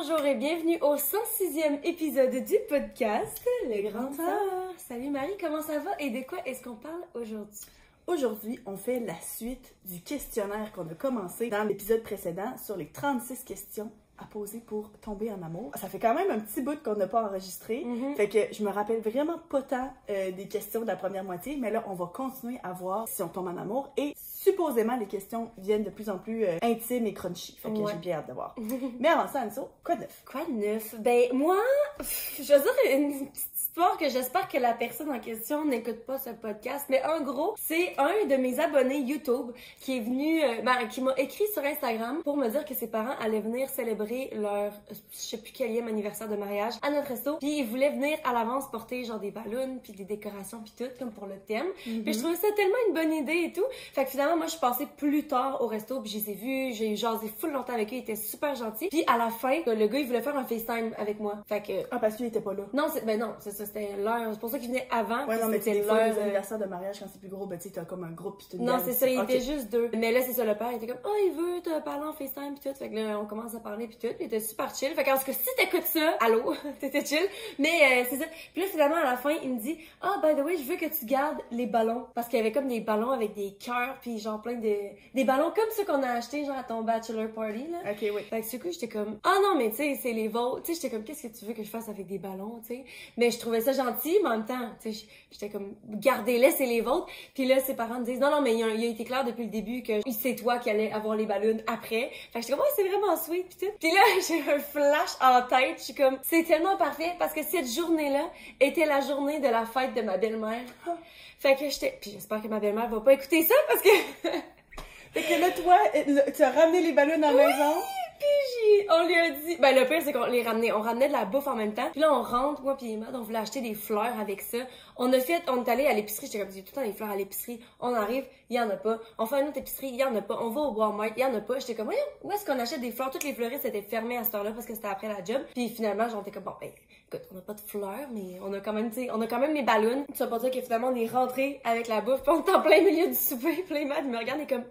bonjour et bienvenue au 106e épisode du podcast Les Grandes Sœurs. Salut Marie, comment ça va et de quoi est-ce qu'on parle aujourd'hui? Aujourd'hui, on fait la suite du questionnaire qu'on a commencé dans l'épisode précédent sur les 36 questions à poser pour tomber en amour. Ça fait quand même un petit bout qu'on n'a pas enregistré, fait que je me rappelle vraiment pas tant des questions de la première moitié, mais là, on va continuer à voir si on tombe en amour et supposément, les questions viennent de plus en plus intimes et crunchy, fait que j'ai bien hâte de voir. Mais avant ça, Anso, quoi de neuf? Quoi de neuf? Ben moi, je veux dire une petite histoire que j'espère que la personne en question n'écoute pas ce podcast, mais en gros, c'est un de mes abonnés YouTube qui est venu, qui m'a écrit sur Instagram pour me dire que ses parents allaient venir célébrer leur, je sais plus quelième anniversaire de mariage à notre resto, puis ils voulaient venir à l'avance porter genre des ballons puis des décorations puis tout, comme pour le thème. Puis je trouvais ça tellement une bonne idée et tout. Fait que finalement, moi, je suis passée plus tard au resto puis je les ai vus, j'ai jasé full longtemps avec eux, ils étaient super gentils. Puis à la fin, le gars, il voulait faire un FaceTime avec moi. Fait que... Ah, parce qu'il était pas là. Non, c'est ça, c'était l'heure. C'est pour ça qu'il venait avant. Ouais, non, mais c'était l'heure. Les anniversaires de mariage, quand c'est plus gros, ben tu sais, t'as comme un groupe pis tout. Non, c'est ça, il était juste deux. Mais là, c'est ça, le père, il était comme, oh, il veut te parler en FaceTime pis tout. Fait que là, on commence à parler pis tout. Il était super chill. Fait qu'en tout cas, si t'écoutes ça, allô, t'étais chill. Mais c'est ça. Puis là, finalement, à la fin, il me dit, ah, by the way, je veux que tu gardes les ballons. Parce qu'il y avait comme des ballons avec des cœurs pis genre plein de... Des ballons comme ceux qu'on a achetés, genre à ton bachelor party, là. Ok, oui. Fait que du coup, j'étais comme, ah non, mais tu sais, c'est les vôtres. Tu sais, j'étais comme, qu'est-ce que tu veux que je fasse avec des ballons, tu sais. Mais je trouvais ça gentil, mais en même temps, tu sais, j'étais comme, gardez-les, c'est les vôtres. Puis là, ses parents me disent, non, mais il a été clair depuis le début que c'est toi qui allais avoir les ballons après. Fait que j'étais comme, ouais, c'est vraiment sweet, pis tout. Puis là, j'ai un flash en tête. Je suis comme, c'est tellement parfait parce que cette journée-là était la journée de la fête de ma belle-mère. Fait que j'étais, puis j'espère que ma belle-mère va pas écouter ça parce que... Fait que là, toi, tu as ramené les ballons à la maison? Puis on lui a dit, ben le pire c'est qu'on les ramenait, on ramenait de la bouffe en même temps. Puis là on rentre, moi puis Emma, on voulait acheter des fleurs avec ça. On est allé à l'épicerie, j'étais comme, j'ai tout le temps des fleurs à l'épicerie. On arrive, il y en a pas. On fait une autre épicerie, il y en a pas. On va au Walmart, il y en a pas. J'étais comme, voyons, où est-ce qu'on achète des fleurs? Toutes les fleuristes étaient fermées à cette heure-là parce que c'était après la job. Puis finalement, j'étais comme, bon, ben, écoute, on n'a pas de fleurs, mais on a quand même, tu sais, on a quand même les ballons. Ça veut pas dire que finalement on est rentré avec la bouffe, puis on est en plein milieu du souper, puis les maths me regardent et comme,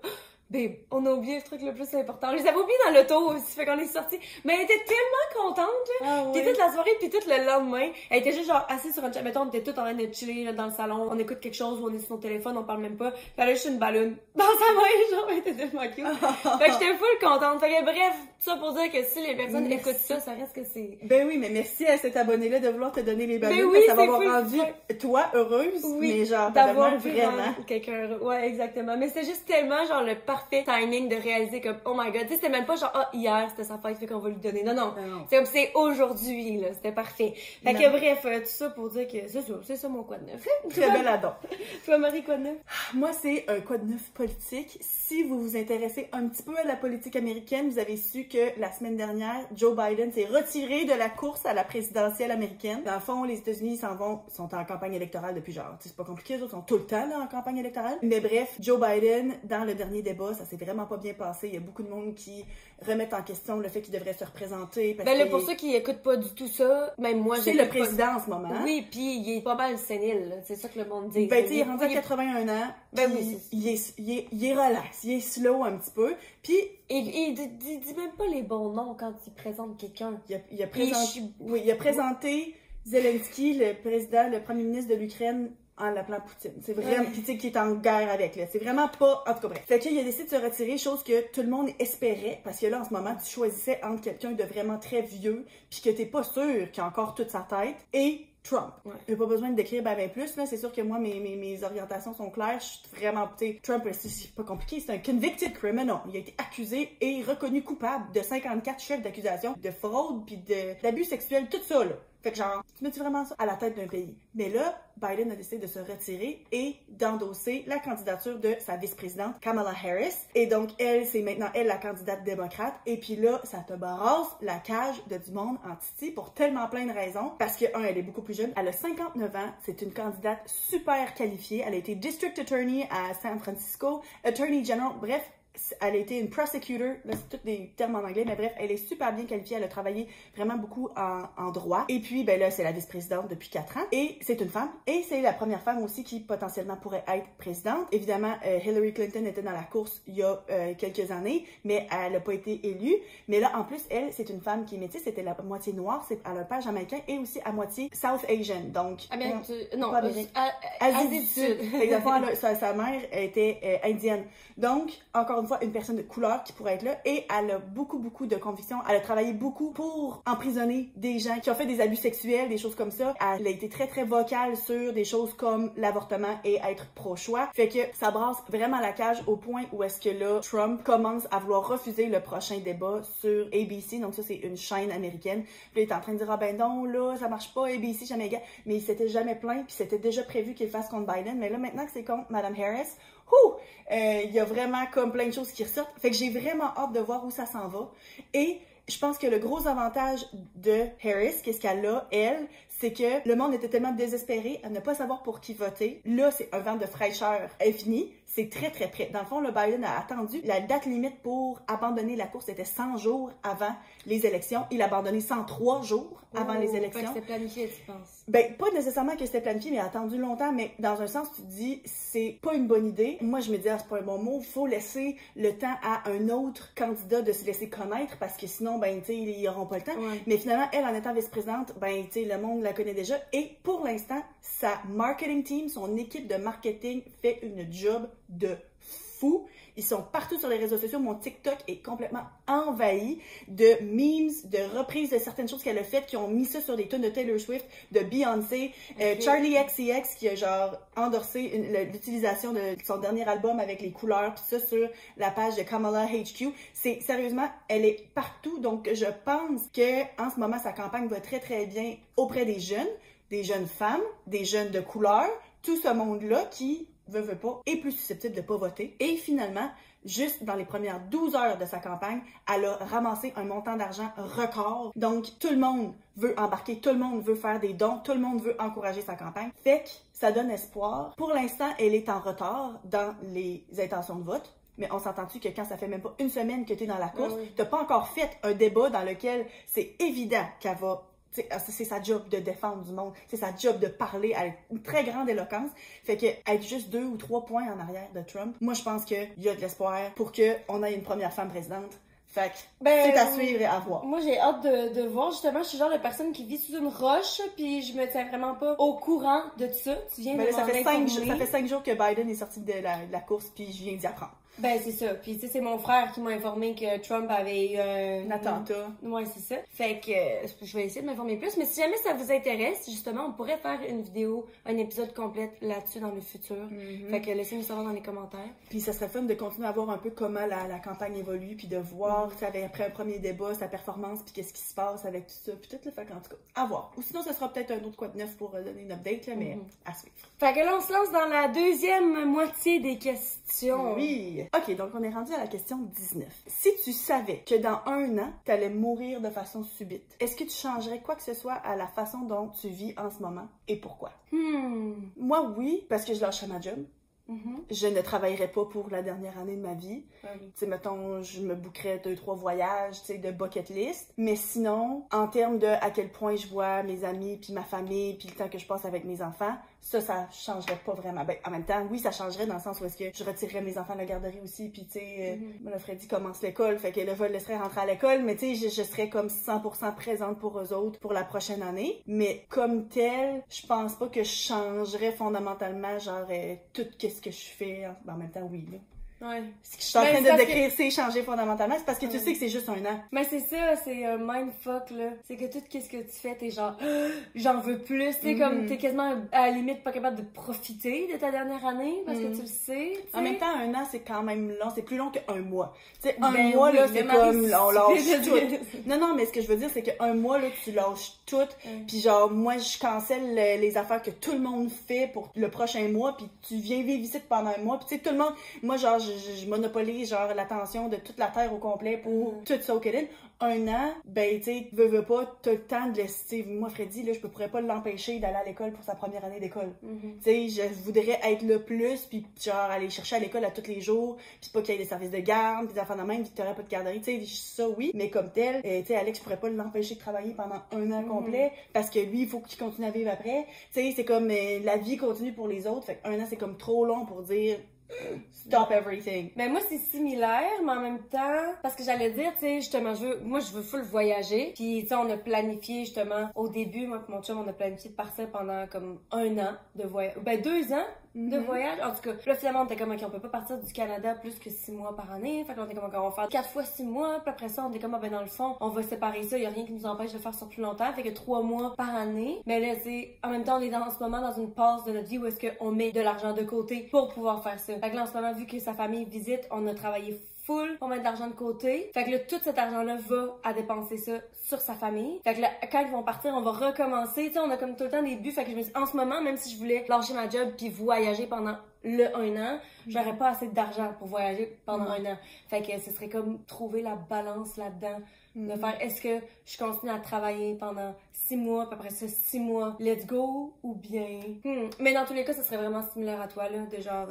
babe, on a oublié le truc le plus important. Je les avais oubliés dans l'auto aussi, fait qu'on est sortis. Mais elle était tellement contente, là. Ah, Puis ouais. toute la soirée, puis tout le lendemain, elle était juste genre assise sur un chat. Mettons, on était toutes en train de chiller là, dans le salon. On écoute quelque chose ou on est sur son téléphone, on parle même pas. Puis elle a juste une ballonne dans sa main, genre, elle était tellement cute. Fait que j'étais full contente. Fait que bref, tout ça pour dire que si les personnes écoutent ça, ça reste que c'est... Ben oui, mais merci à cet abonné-là de vouloir te donner les ballons. Oui, ça va c'est avoir cool. rendu toi heureuse, Oui, mais genre d'avoir vraiment. quelqu'un heureux. Ouais, exactement. Mais c'était juste tellement genre le parfait timing de réaliser comme oh my god, tu sais, c'était même pas genre ah hier c'était sa fête fait qu'on va lui donner. Non. C'est comme c'est aujourd'hui là, c'était parfait. Fait que bref, tout ça pour dire que c'est ça mon quoi de neuf. Très belle adon. Toi Marie, quoi de neuf? Moi, c'est un quoi de neuf politique. Si vous vous intéressez un petit peu à la politique américaine, vous avez su que la semaine dernière, Joe Biden s'est retiré de la course à la présidentielle américaine. Dans le fond, les États-Unis sont en campagne électorale depuis genre, c'est pas compliqué, les autres sont tout le temps là, en campagne électorale. Mais bref, Joe Biden, dans le dernier débat, ça s'est vraiment pas bien passé. Il y a beaucoup de monde qui remettent en question le fait qu'il devrait se représenter. Parce ben là, pour ceux qui écoutent pas du tout ça, même moi, c'est le président en ce moment. Oui, puis il est pas mal sénile, c'est ça que le monde dit. Ben, tu sais, il est rendu à 81 ans. Ben oui, il est relax, il est slow un petit peu. Puis, il dit même pas les bons noms quand il présente quelqu'un. Il a présenté Zelensky, le premier ministre de l'Ukraine, en l'appelant Poutine. C'est vraiment, pis tu sais, qui est en guerre avec, là. C'est vraiment pas, en tout cas, bref. Fait qu'il a décidé de se retirer, chose que tout le monde espérait, parce que là, en ce moment, tu choisissais entre quelqu'un de vraiment très vieux, puis que t'es pas sûr qu'il a encore toute sa tête, et Trump. J'ai pas besoin de décrire ben plus, là. C'est sûr que moi, mes orientations sont claires. Je suis vraiment, tu sais, Trump, c'est pas compliqué. C'est un convicted criminal. Il a été accusé et reconnu coupable de 54 chefs d'accusation, de fraude, puis d'abus sexuels, tout ça, là. Fait que genre, tu mets-tu vraiment ça à la tête d'un pays? Mais là, Biden a décidé de se retirer et d'endosser la candidature de sa vice-présidente, Kamala Harris. Et donc, c'est maintenant elle la candidate démocrate. Et puis là, ça te brasse la cage de du monde en titi pour tellement plein de raisons. Parce que, elle est beaucoup plus jeune. Elle a 59 ans. C'est une candidate super qualifiée. Elle a été District Attorney à San Francisco, Attorney General. Bref, elle a été une prosecutor, là c'est tous des termes en anglais, mais bref, elle est super bien qualifiée, elle a travaillé vraiment beaucoup en droit. Et puis, ben là, c'est la vice-présidente depuis 4 ans. Et c'est une femme. Et c'est la première femme aussi qui potentiellement pourrait être présidente. Évidemment, Hillary Clinton était dans la course il y a quelques années, mais elle n'a pas été élue. Mais là, en plus, elle, c'est une femme qui est métisse, c'était la moitié noire, elle a un père jamaïcain et aussi à moitié South Asian. Donc, Asie du Sud. Exactement, sa mère était indienne. Donc, encore une fois, une personne de couleur qui pourrait être là. Et elle a beaucoup de convictions. Elle a travaillé beaucoup pour emprisonner des gens qui ont fait des abus sexuels, des choses comme ça. Elle a été très vocale sur des choses comme l'avortement et être pro-choix. Fait que ça brasse vraiment la cage au point où est-ce que là, Trump commence à vouloir refuser le prochain débat sur ABC. Donc ça, c'est une chaîne américaine. Puis là, il est en train de dire, ah ben non, là, ça marche pas, ABC, jamais gars. Mais il s'était jamais plaint, puis c'était déjà prévu qu'il le fasse contre Biden. Mais là, maintenant que c'est contre Mme Harris, il y a vraiment comme plein de choses qui ressortent. Fait que j'ai vraiment hâte de voir où ça s'en va. Et je pense que le gros avantage de Harris, qu'est-ce qu'elle a, elle, c'est que le monde était tellement désespéré à ne pas savoir pour qui voter. Là, c'est un vent de fraîcheur infini. C'est très près. Dans le fond, le Biden a attendu. La date limite pour abandonner la course était 100 jours avant les élections. Il a abandonné 103 jours avant les élections. Fait que c'était planifié, tu penses? Ben, pas nécessairement que c'était planifié, mais il a attendu longtemps. Mais dans un sens, tu te dis, c'est pas une bonne idée. Moi, je me dis, c'est pas un bon mot. Faut laisser le temps à un autre candidat de se laisser connaître parce que sinon, ben, tu sais, ils n'auront pas le temps. Ouais. Mais finalement, elle, en étant vice-présidente, ben, tu sais, le monde la connaît déjà. Et pour l'instant, sa marketing team, son équipe de marketing fait une job de fou. Ils sont partout sur les réseaux sociaux. Mon TikTok est complètement envahi de memes, de reprises de certaines choses qu'elle a faites, qui ont mis ça sur des tunes de Taylor Swift, de Beyoncé, Charlie XCX qui a genre endorsé l'utilisation de son dernier album avec les couleurs, tout ça sur la page de Kamala HQ. C'est sérieusement, elle est partout. Donc je pense que en ce moment sa campagne va très bien auprès des jeunes femmes, des jeunes de couleur, tout ce monde-là qui veut pas, est plus susceptible de pas voter. Et finalement, juste dans les premières 12 heures de sa campagne, elle a ramassé un montant d'argent record. Donc, tout le monde veut embarquer, tout le monde veut faire des dons, tout le monde veut encourager sa campagne. Fait que ça donne espoir. Pour l'instant, elle est en retard dans les intentions de vote. Mais on s'entend-tu que quand ça fait même pas une semaine que tu es dans la course, t'as pas encore fait un débat dans lequel c'est évident qu'elle va... C'est sa job de défendre du monde, c'est sa job de parler à une très grande éloquence. Fait que être juste 2 ou 3 points en arrière de Trump, moi je pense qu'il y a de l'espoir pour qu'on ait une première femme présidente. Fait que c'est à suivre et à voir. Moi j'ai hâte de voir, justement, je suis le genre de personne qui vit sous une roche, puis je me tiens vraiment pas au courant de tout ça. Tu viens de m'en informer. Ça fait 5 jours que Biden est sorti de la course, puis je viens d'y apprendre. Ben, c'est ça. Puis, tu sais, c'est mon frère qui m'a informé que Trump avait eu un attentat. Ouais, c'est ça. Fait que je vais essayer de m'informer plus. Mais si jamais ça vous intéresse, justement, on pourrait faire une vidéo, un épisode complet là-dessus dans le futur. Fait que laissez-nous savoir dans les commentaires. Puis, ça serait fun de continuer à voir un peu comment la campagne évolue, puis de voir, tu sais, après un premier débat, sa performance, puis qu'est-ce qui se passe avec tout ça. Puis tout, fait qu'en tout cas, à voir. Ou sinon, ça sera peut-être un autre quoi de neuf pour donner une update, là, mais à suivre. Fait que là, on se lance dans la deuxième moitié des questions. Oui. OK, donc on est rendu à la question 19. Si tu savais que dans 1 an, tu allais mourir de façon subite, est-ce que tu changerais quoi que ce soit à la façon dont tu vis en ce moment et pourquoi? Moi, oui, parce que je lâcherais ma job. Je ne travaillerais pas pour la dernière année de ma vie. Tu sais, mettons, je me bookerais 2-3 voyages, tu sais, de bucket list. Mais sinon, en termes de à quel point je vois mes amis, puis ma famille, puis le temps que je passe avec mes enfants, ça changerait pas vraiment. Ben, en même temps, oui, ça changerait dans le sens où est-ce que je retirerais mes enfants de la garderie aussi, puis tu sais, le Freddy commence l'école, fait que là, je le laisserais rentrer à l'école, mais tu sais, je serais comme 100% présente pour eux autres pour la prochaine année. Mais comme tel, je pense pas que je changerais fondamentalement, genre, tout ce que je fais. Ben, en même temps, oui, là. Ouais. Ce que je suis en train de décrire, c'est changer fondamentalement, c'est parce que tu sais que c'est juste 1 an. Mais c'est ça, c'est un mindfuck, là. C'est que tout ce que tu fais, t'es genre, j'en veux plus. Tu sais, comme t'es quasiment à la limite pas capable de profiter de ta dernière année parce que tu le sais. T'sais. En même temps, 1 an, c'est quand même long. C'est plus long que1 mois. Tu sais, un mois, là, c'est comme, on lâche tout. Non, mais ce que je veux dire, c'est que 1 mois, là, tu lâches tout. Puis genre, moi, je cancelle les affaires que tout le monde fait pour le prochain mois. Puis tu viens vivre ici pendant 1 mois. Puis tu sais, tout le monde, moi, genre, je monopolise, genre, l'attention de toute la Terre au complet pour tout ça au Kélin. 1 an, ben, tu sais, veux pas, t'as le temps de laisser. Moi, Freddy, là, je pourrais pas l'empêcher d'aller à l'école pour sa première année d'école. Tu sais, je voudrais être là plus, puis genre, aller chercher à l'école à tous les jours, puis pas qu'il y ait des services de garde, puis des enfants de même, puis que t'aurais pas de garderie, tu sais, ça, oui, mais comme tel, tu sais, Alex, je pourrais pas l'empêcher de travailler pendant 1 an complet, parce que lui, il faut qu'il continue à vivre après. Tu sais, c'est comme, la vie continue pour les autres, fait qu'1 an, c'est comme trop long pour dire... Stop everything. Mais moi, c'est similaire, mais en même temps, parce que j'allais dire, tu sais, justement, je veux full voyager. Puis, tu sais, on a planifié, justement, au début, moi et mon chum, on a planifié de partir pendant comme 1 an de voyage. Ben, 2 ans de voyage. En tout cas, là, finalement, on était comme, OK, on peut pas partir du Canada plus que 6 mois par année. Fait qu'on était comme, on va faire 4 fois 6 mois. Puis après ça, on était comme, ben, dans le fond, on va séparer ça. Y a rien qui nous empêche de faire sur plus longtemps. Fait que 3 mois par année. Mais là, tu sais, en même temps, on est en ce moment dans une pause de notre vie où est-ce qu'on met de l'argent de côté pour pouvoir faire ça. Fait que là, en ce moment, vu que sa famille visite, on a travaillé full pour mettre de l'argent de côté. Fait que là, tout cet argent-là va à dépenser ça sur sa famille. Fait que là, quand ils vont partir, on va recommencer. Tu sais, on a comme tout le temps des buts. Fait que je me dis, en ce moment, même si je voulais lâcher ma job puis voyager pendant le 1 an, j'aurais pas assez d'argent pour voyager pendant 1 an. Fait que ce serait comme trouver la balance là-dedans. De faire, est-ce que je continue à travailler pendant 6 mois, puis après ça, 6 mois, let's go, ou bien... Mais dans tous les cas, ça serait vraiment similaire à toi, là, de genre,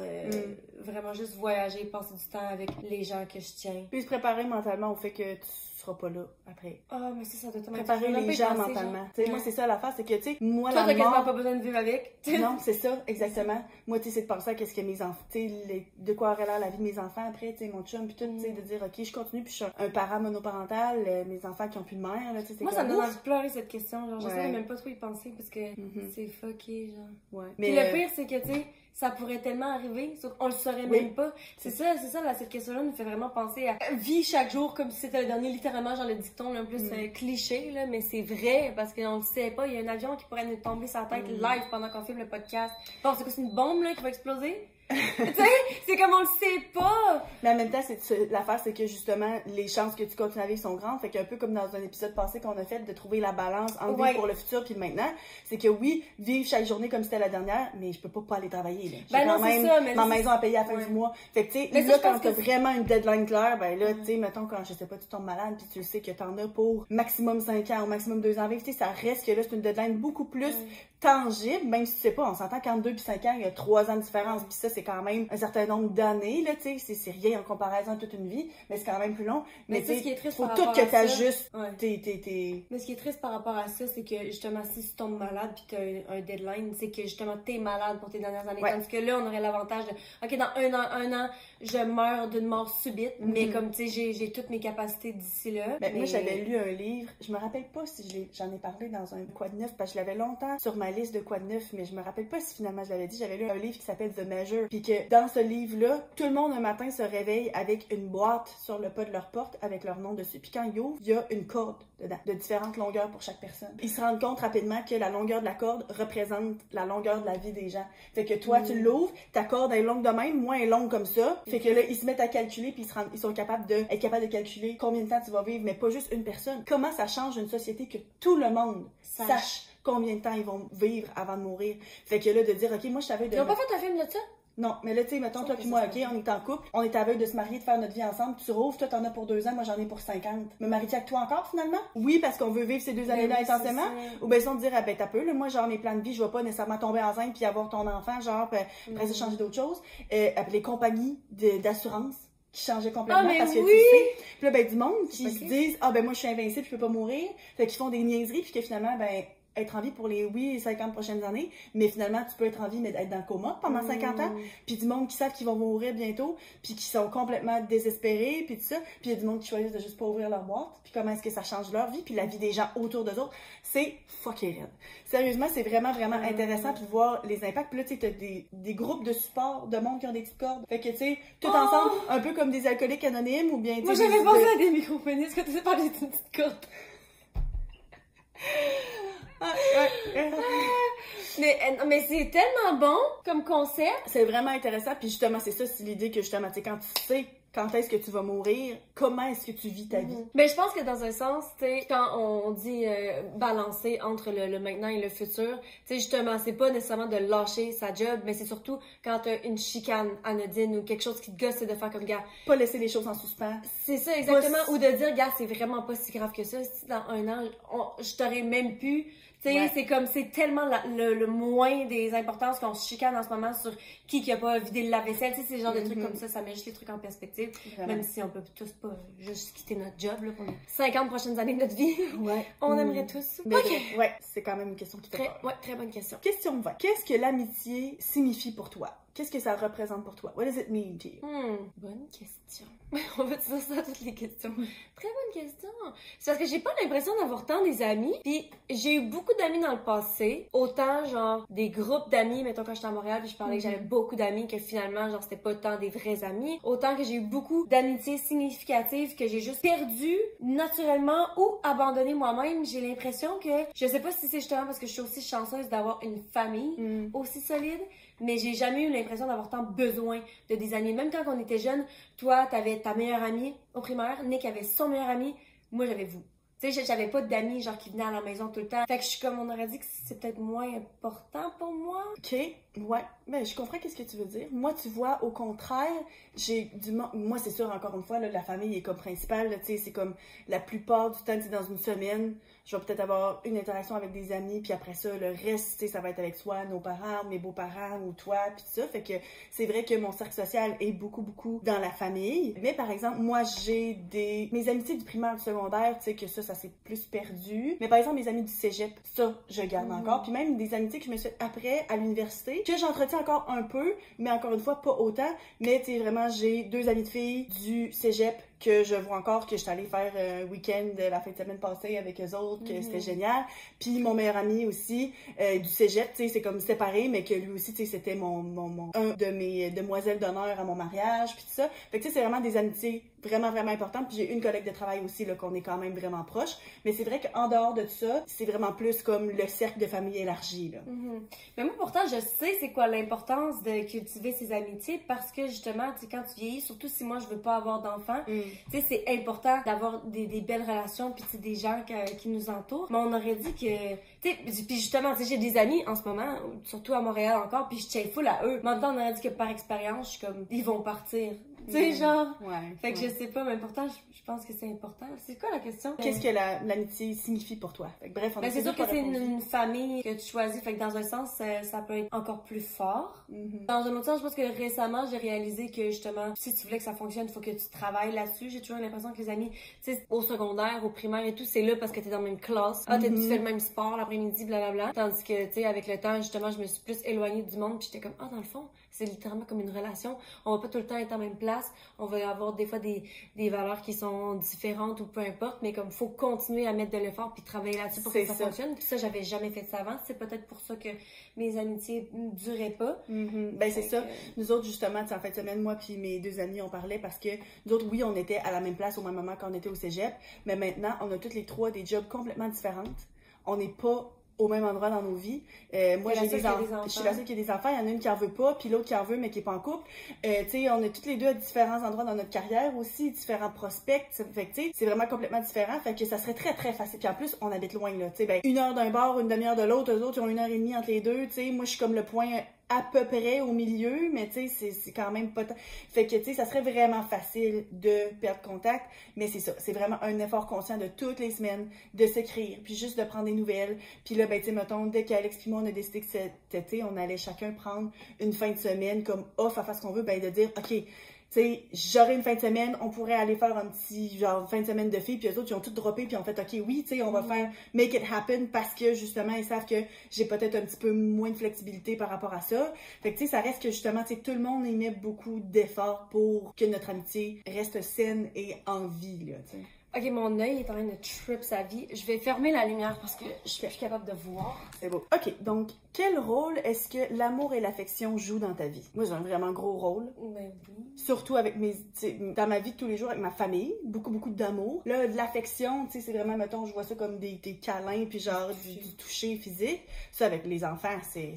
vraiment juste voyager, passer du temps avec les gens que je tiens. Puis se préparer mentalement au fait que tu seras pas là après. Ah, mais ça doit tellement préparer les gens mentalement. Tu sais, moi, c'est ça l'affaire, c'est que, tu sais, moi, toi, la t'as quasiment mort... pas besoin de vivre avec. Non, c'est ça, exactement. Moi, tu sais, c'est de penser à qu'est-ce que mes enfants, tu sais, de quoi aurait l'air la vie de mes enfants après, tu sais, mon chum, puis tout, tu sais, de dire, OK, je continue, puis je suis un parent monoparental, mes enfants qui ont plus de mère, là, tu sais, moi, ça me donne envie de pleurer cette question, genre, je Ouais. sais même pas trop y penser, parce que c'est fucké, genre. Ouais. Mais le pire, c'est que, tu sais, ça pourrait tellement arriver, sauf qu'on le saurait même pas. C'est ça, là, cette question-là nous fait vraiment penser à vie chaque jour comme si c'était le dernier, littéralement, genre le dicton, là, en plus cliché, là, mais c'est vrai, parce qu'on le sait pas, il y a un avion qui pourrait nous tomber sur la tête live pendant qu'on filme le podcast. Bon, c'est quoi, c'est une bombe, là, qui va exploser? Tu sais, c'est comme on le sait pas! Mais en même temps, l'affaire, c'est que justement, les chances que tu continues à vivre sont grandes. Fait qu'un peu comme dans un épisode passé qu'on a fait, de trouver la balance entre vivre pour le futur puis maintenant, c'est que oui, vivre chaque journée comme si c'était la dernière, mais je peux pas aller travailler. Là. Ben non, c'est ça, mais ma maison à payer à la fin du mois. Fait que tu sais, là, quand t'as vraiment une deadline claire, ben là, tu sais, mettons, quand je sais pas, tu tombes malade puis tu sais que t'en as pour maximum 5 ans ou maximum 2 ans à vivre, tu sais, ça reste que là, c'est une deadline beaucoup plus tangible, même si tu sais pas, on s'entend qu'entre 2 puis 5 ans, il y a 3 ans de différence, puis ça, c'est quand même un certain nombre d'années, là, tu sais, c'est rien en comparaison à toute une vie, mais c'est quand même plus long. Mais tu sais, faut tout que t'ajustes Mais ce qui est triste par rapport à ça, c'est que justement, si tu tombes malade puis t'as un deadline, c'est que justement, t'es malade pour tes dernières années. Tandis que là, on aurait l'avantage de, OK, dans un an, je meurs d'une mort subite, mais comme, tu sais, j'ai toutes mes capacités d'ici là. Ben, moi, j'avais lu un livre, je me rappelle pas si j'en ai parlé dans un quoi de neuf, parce que je l'avais longtemps sur ma liste de quoi de neuf, mais je me rappelle pas si finalement je l'avais dit. J'avais lu un livre qui s'appelle The Measure, puis que dans ce livre-là, tout le monde un matin se réveille avec une boîte sur le pas de leur porte avec leur nom dessus. Puis quand ils ouvrent, il y a une corde dedans, de différentes longueurs pour chaque personne. Ils se rendent compte rapidement que la longueur de la corde représente la longueur de la vie des gens. Fait que toi, tu l'ouvres, ta corde est longue de même, moi est longue comme ça. Fait que là, ils se mettent à calculer, puis ils sont capables de calculer combien de temps tu vas vivre, mais pas juste une personne. Comment ça change une société que tout le monde sache combien de temps ils vont vivre avant de mourir. Fait que là, de dire, OK, moi, je savais de... Ils ont pas fait un film de ça? Non, mais là, tu sais, mettons, toi puis moi, OK, on est en couple, on est à veille de se marier, de faire notre vie ensemble, tu rouvres, toi, t'en as pour 2 ans, moi, j'en ai pour 50. Me marie-tu avec toi encore, finalement? Oui, parce qu'on veut vivre ces 2 années-là intensément. Ou bien, sinon, de dire, ah, ben, t'as peu, là, moi, genre, mes plans de vie, je vais pas nécessairement tomber enceinte puis avoir ton enfant, genre, puis après, ça, changer d'autres choses. Les compagnies d'assurance qui changeaient complètement parce que tu sais. Puis là, ben, du monde qui se disent, ah, ben, moi, je suis invincible, je peux pas mourir. Fait qu'ils font des niaiseries, puis que finalement, ben, être en vie pour les 50 prochaines années, mais finalement, tu peux être en vie, mais être dans le coma pendant 50 ans, puis du monde qui savent qu'ils vont mourir bientôt, puis qui sont complètement désespérés, puis tout ça, puis il y a du monde qui choisissent de juste pas ouvrir leur boîte, puis comment est-ce que ça change leur vie, puis la vie des gens autour d'eux autres, c'est fucking raide. Sérieusement, c'est vraiment, vraiment intéressant, puis de voir les impacts, puis là, tu sais, t'as des groupes de support de monde qui ont des petites cordes, fait que, tu sais, tout ensemble, un peu comme des alcooliques anonymes, ou bien, moi, j'avais pensé à des micro-pénis quand tu sais parler d'une petite corde. Mais c'est tellement bon comme concept. C'est vraiment intéressant, puis justement, c'est ça, c'est l'idée que justement, tu sais, quand est-ce que tu vas mourir, comment est-ce que tu vis ta vie. Mais je pense que dans un sens, tu sais, quand on dit balancer entre le maintenant et le futur, tu sais, justement, c'est pas nécessairement de lâcher sa job, mais c'est surtout quand t'as une chicane anodine ou quelque chose qui te gosse, c'est de faire comme, gars, pas laisser les choses en suspens. C'est ça, exactement. Ou de dire, gars, c'est vraiment pas si grave que ça. Si dans un an, je t'aurais même pu. Tu sais, c'est comme, c'est tellement le moins des importances qu'on se chicane en ce moment sur qui a pas vidé le lave-vaisselle. Tu sais, c'est le genre de trucs comme ça met juste les trucs en perspective. Vraiment. Même si on peut tous pas juste quitter notre job, là, pour les 50 prochaines années de notre vie. On aimerait tous. Mais ouais, c'est quand même une question qui fait peur. Ouais, très bonne question. Question 20. Qu'est-ce que l'amitié signifie pour toi? Qu'est-ce que ça représente pour toi? What does it mean to you? Bonne question. On va dire ça à toutes les questions. Très bonne question. C'est parce que j'ai pas l'impression d'avoir tant des amis. Puis j'ai eu beaucoup d'amis dans le passé. Autant genre des groupes d'amis, mettons quand j'étais à Montréal, puis je parlais que j'avais beaucoup d'amis, que finalement genre c'était pas tant des vrais amis. Autant que j'ai eu beaucoup d'amitiés significatives que j'ai juste perdues naturellement ou abandonnées moi-même. J'ai l'impression que, je sais pas si c'est justement parce que je suis aussi chanceuse d'avoir une famille aussi solide, mais j'ai jamais eu l'impression d'avoir tant besoin de des amis. Même quand on était jeunes, toi, t'avais ta meilleure amie au primaire, Nick avait son meilleur ami, moi j'avais vous. Tu sais, j'avais pas d'amis genre qui venaient à la maison tout le temps. Fait que je suis comme, on aurait dit que c'est peut-être moins important pour moi. OK, ouais. Ben, je comprends qu'est-ce que tu veux dire. Moi, tu vois, au contraire, j'ai du... Moi, c'est sûr, encore une fois, là, la famille est comme principale, tu sais, c'est comme la plupart du temps, tu sais, dans une semaine, je vais peut-être avoir une interaction avec des amis, puis après ça, le reste, tu sais, ça va être avec soit nos parents, mes beaux-parents, ou toi, puis tout ça. Fait que c'est vrai que mon cercle social est beaucoup, beaucoup dans la famille. Mais par exemple, moi, j'ai mes amitiés du primaire, du secondaire, tu sais, que ça s'est plus perdu. Mais par exemple, mes amis du cégep, ça, je garde encore. Puis même des amitiés que je me suis après à l'université, que j'entretiens encore un peu, mais encore une fois, pas autant. Mais tu sais, vraiment, j'ai 2 amies de filles du cégep que je vois encore, que je suis allée faire un week-end la fin de semaine passée avec eux autres, que c'était génial. Puis mon meilleur ami aussi, du cégep, tu sais, c'est comme séparé, mais que lui aussi, tu sais, c'était un de mes demoiselles d'honneur à mon mariage, puis tout ça. Fait que tu sais, c'est vraiment des amitiés vraiment, vraiment importantes. Puis j'ai une collègue de travail aussi, là, qu'on est quand même vraiment proche. Mais c'est vrai qu'en dehors de ça, c'est vraiment plus comme le cercle de famille élargi, là. Mais moi, pourtant, je sais c'est quoi l'importance de cultiver ces amitiés parce que, justement, tu sais, quand tu vieillis, surtout si moi, je veux pas avoir d'enfants, tu sais, c'est important d'avoir des belles relations puis des gens qui nous entourent. Mais on aurait dit que, tu sais, puis justement, tu sais, j'ai des amis en ce moment, surtout à Montréal encore, puis je tiens full à eux. Mais en même temps, on aurait dit que par expérience, je suis comme, ils vont partir. Tu sais, genre. Fait que je sais pas, mais pourtant, je pense que c'est important. C'est quoi la question? Qu'est-ce que l'amitié signifie pour toi? Fait que, bref, c'est sûr que c'est une famille que tu choisis. Fait que dans un sens, ça peut être encore plus fort. Dans un autre sens, je pense que récemment, j'ai réalisé que justement, si tu voulais que ça fonctionne, il faut que tu travailles là-dessus. J'ai toujours l'impression que les amis, tu sais, au secondaire, au primaire et tout, c'est là parce que t'es dans la même classe. Tu fais le même sport l'après-midi, blablabla. Tandis que, tu sais, avec le temps, justement, je me suis plus éloignée du monde puis j'étais comme, dans le fond, c'est littéralement comme une relation. On va pas tout le temps être en même place. On va avoir des fois des valeurs qui sont différentes ou peu importe, mais comme faut continuer à mettre de l'effort puis travailler là-dessus pour que ça fonctionne. Puis ça, j'avais jamais fait ça avant. C'est peut-être pour ça que mes amitiés ne duraient pas. Ben c'est ça. Nous autres, justement, en fin de semaine, moi puis mes 2 amis, on parlait parce que nous autres, oui, on était à la même place au même moment quand on était au cégep, mais maintenant, on a toutes les 3 des jobs complètement différentes. On n'est pas au même endroit dans nos vies. Moi, j'ai des enfants. Je suis la seule qui a des enfants. Il y en a une qui en veut pas, puis l'autre qui en veut, mais qui est pas en couple. Tu sais, on est toutes les 2 à différents endroits dans notre carrière aussi, différents prospects. Fait que, tu sais, c'est vraiment complètement différent. Fait que ça serait très, très facile. Puis en plus, on habite loin, là. Tu sais, ben, 1 heure d'un bord, une demi-heure de l'autre. Eux autres, ils ont 1h30 entre les deux. Tu sais, moi, je suis comme le point à peu près au milieu, mais tu sais, c'est quand même pas... Fait que, tu sais, ça serait vraiment facile de perdre contact, mais c'est ça. C'est vraiment un effort conscient de toutes les semaines de s'écrire, puis juste de prendre des nouvelles. Puis là, ben, tu sais, mettons, dès qu'Alex puis moi, on a décidé que cet été, on allait chacun prendre une fin de semaine comme off à faire ce qu'on veut, ben, de dire, OK, tu sais, j'aurais une fin de semaine, on pourrait aller faire un petit, genre, fin de semaine de filles, puis eux autres, ils ont tout droppé, puis on fait, OK, oui, tu sais, on va faire make it happen parce que, justement, ils savent que j'ai peut-être un petit peu moins de flexibilité par rapport à ça. Fait que, tu sais, ça reste que, justement, tu sais, tout le monde y met beaucoup d'efforts pour que notre amitié reste saine et en vie, là, tu sais. Ok, mon œil est en train de trip sa vie. Je vais fermer la lumière parce que je suis plus capable de voir. C'est beau. Ok, donc, quel rôle est-ce que l'amour et l'affection jouent dans ta vie? Moi, j'ai un vraiment gros rôle. Ben oui. Surtout avec dans ma vie de tous les jours, avec ma famille. Beaucoup, beaucoup d'amour. Là, de l'affection, tu sais, c'est vraiment, mettons, je vois ça comme des câlins, puis genre du toucher physique. Ça, avec les enfants, c'est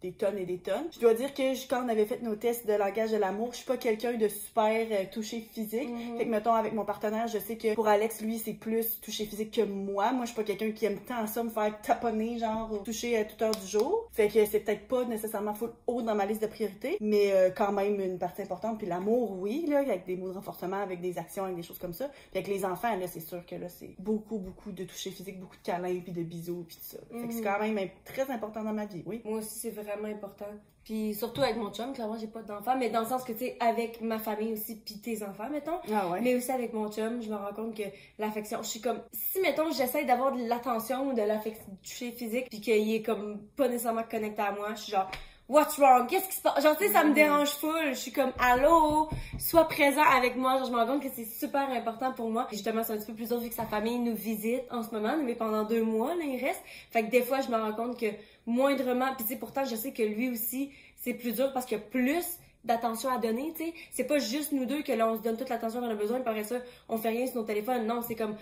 des tonnes et des tonnes. Je dois dire que quand on avait fait nos tests de langage de l'amour, je suis pas quelqu'un de super touché physique. Fait que, mettons, avec mon partenaire, je sais que pour Alex, lui, c'est plus touché physique que moi. Moi, je suis pas quelqu'un qui aime tant ça, me faire taponner, genre, toucher à toute heure du jour. Fait que c'est peut-être pas nécessairement full haut dans ma liste de priorités, mais quand même une partie importante. Puis l'amour, oui, là, avec des mots de renforcement, avec des actions, avec des choses comme ça. Puis avec les enfants, là, c'est sûr que là, c'est beaucoup, beaucoup de toucher physique, beaucoup de câlins, puis de bisous, puis tout ça. Fait que c'est quand même très important dans ma vie, oui. Moi aussi, c'est vraiment important. Puis surtout avec mon chum, clairement, j'ai pas d'enfants, mais dans le sens que, tu sais, avec ma famille aussi, puis tes enfants, mettons. Ah ouais. Mais aussi avec mon chum, je me rends compte que l'affection, je suis comme, si, mettons, j'essaie d'avoir de l'attention ou de l'affection, du toucher physique, puis qu'il est comme pas nécessairement connecté à moi, je suis genre, what's wrong? Qu'est-ce qui se passe? Genre, tu sais, ça me dérange full. Je suis comme, allô? Sois présent avec moi. Genre, je me rends compte que c'est super important pour moi. Justement, c'est un petit peu plus dur vu que sa famille nous visite en ce moment, mais pendant 2 mois, là, il reste. Fait que des fois, je me rends compte que moindrement, puis tu sais, pourtant, je sais que lui aussi, c'est plus dur parce qu'il y a plus d'attention à donner, tu sais. C'est pas juste nous deux que là, on se donne toute l'attention qu'on a besoin, puis après ça, on fait rien sur nos téléphones. Non, c'est comme,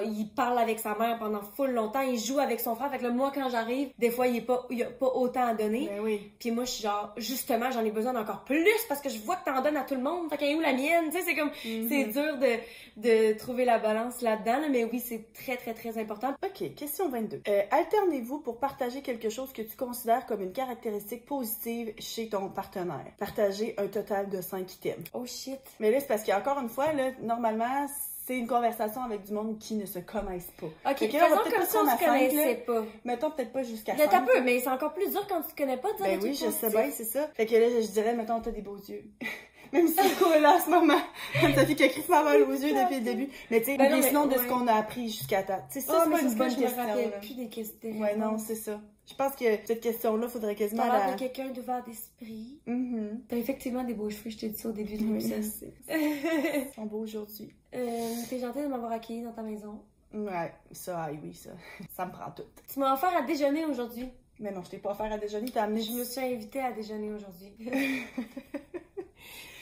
il parle avec sa mère pendant full longtemps, il joue avec son frère. Fait que là, moi, quand j'arrive, des fois, il y a pas autant à donner. Ben oui. Puis moi, je suis genre, justement, j'en ai besoin d'encore plus parce que je vois que t'en donnes à tout le monde. Fait qu'elle est où la mienne? Tu sais, c'est comme, c'est dur de trouver la balance là-dedans, là, mais oui, c'est très, très, très important. Ok, question 22. Alternez-vous pour partager quelque chose que tu considères comme une caractéristique positive chez ton partenaire. Partagez un total de 5 items. Oh shit. Mais là, c'est parce qu'encore une fois, là, normalement, c'est une conversation avec du monde qui ne se connaissent pas. Ok, fait que là, on va faisons peut-être comme pas si on se connaissait pas. Mettons peut-être pas jusqu'à Mais 5. t'as peu, mais c'est encore plus dur quand tu te connais pas de dire Ben des oui, trucs je sais positifs. bien, c'est ça. Fait que là, je dirais, mettons, t'as des beaux yeux. Même si c'est cool là en ce moment. Ça fait qu'il a mal aux yeux depuis le début. Mais tu sais, Ben non, mais sinon de ouais. ce qu'on a appris jusqu'à temps. Tu sais, ça, Oh, c'est mais pas une bonne je question. me rappelle là. plus des questions. Ouais, non, c'est ça. Je pense que cette question-là, faudrait quasiment T'as l'air de quelqu'un d'ouvert d'esprit. T'as effectivement des beaux cheveux, je t'ai dit ça au début de l'épisode. Ils sont beaux aujourd'hui. T'es gentil de m'avoir accueilli dans ta maison. Ouais, ça, oui, ça. Ça me prend tout. Tu m'as offert à déjeuner aujourd'hui. Mais non, je t'ai pas offert à déjeuner, t'as amené... Je me suis invitée à déjeuner aujourd'hui.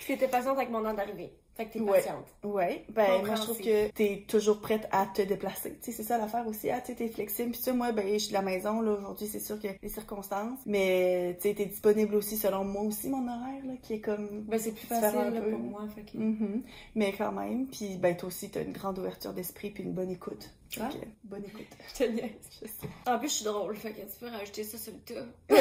T'étais patiente avec mon an d'arrivée. Fait que t'es patiente. Ouais. Ben, moi, je trouve que t'es toujours prête à te déplacer. Tu sais, c'est ça l'affaire aussi. Ah, tu sais, t'es flexible. Puis ça, moi, ben, je suis de la maison, là, aujourd'hui, c'est sûr que les circonstances. Mais, tu sais, t'es disponible aussi, selon moi aussi, mon horaire, là, qui est comme... Ben, c'est plus facile, là, pour moi, fait que... Mais quand même. Puis, ben, toi aussi, t'as une grande ouverture d'esprit puis une bonne écoute. Ah. Donc, bonne écoute. Je te niaise. Je sais. En plus, je suis drôle, fait que tu peux rajouter ça sur le tas.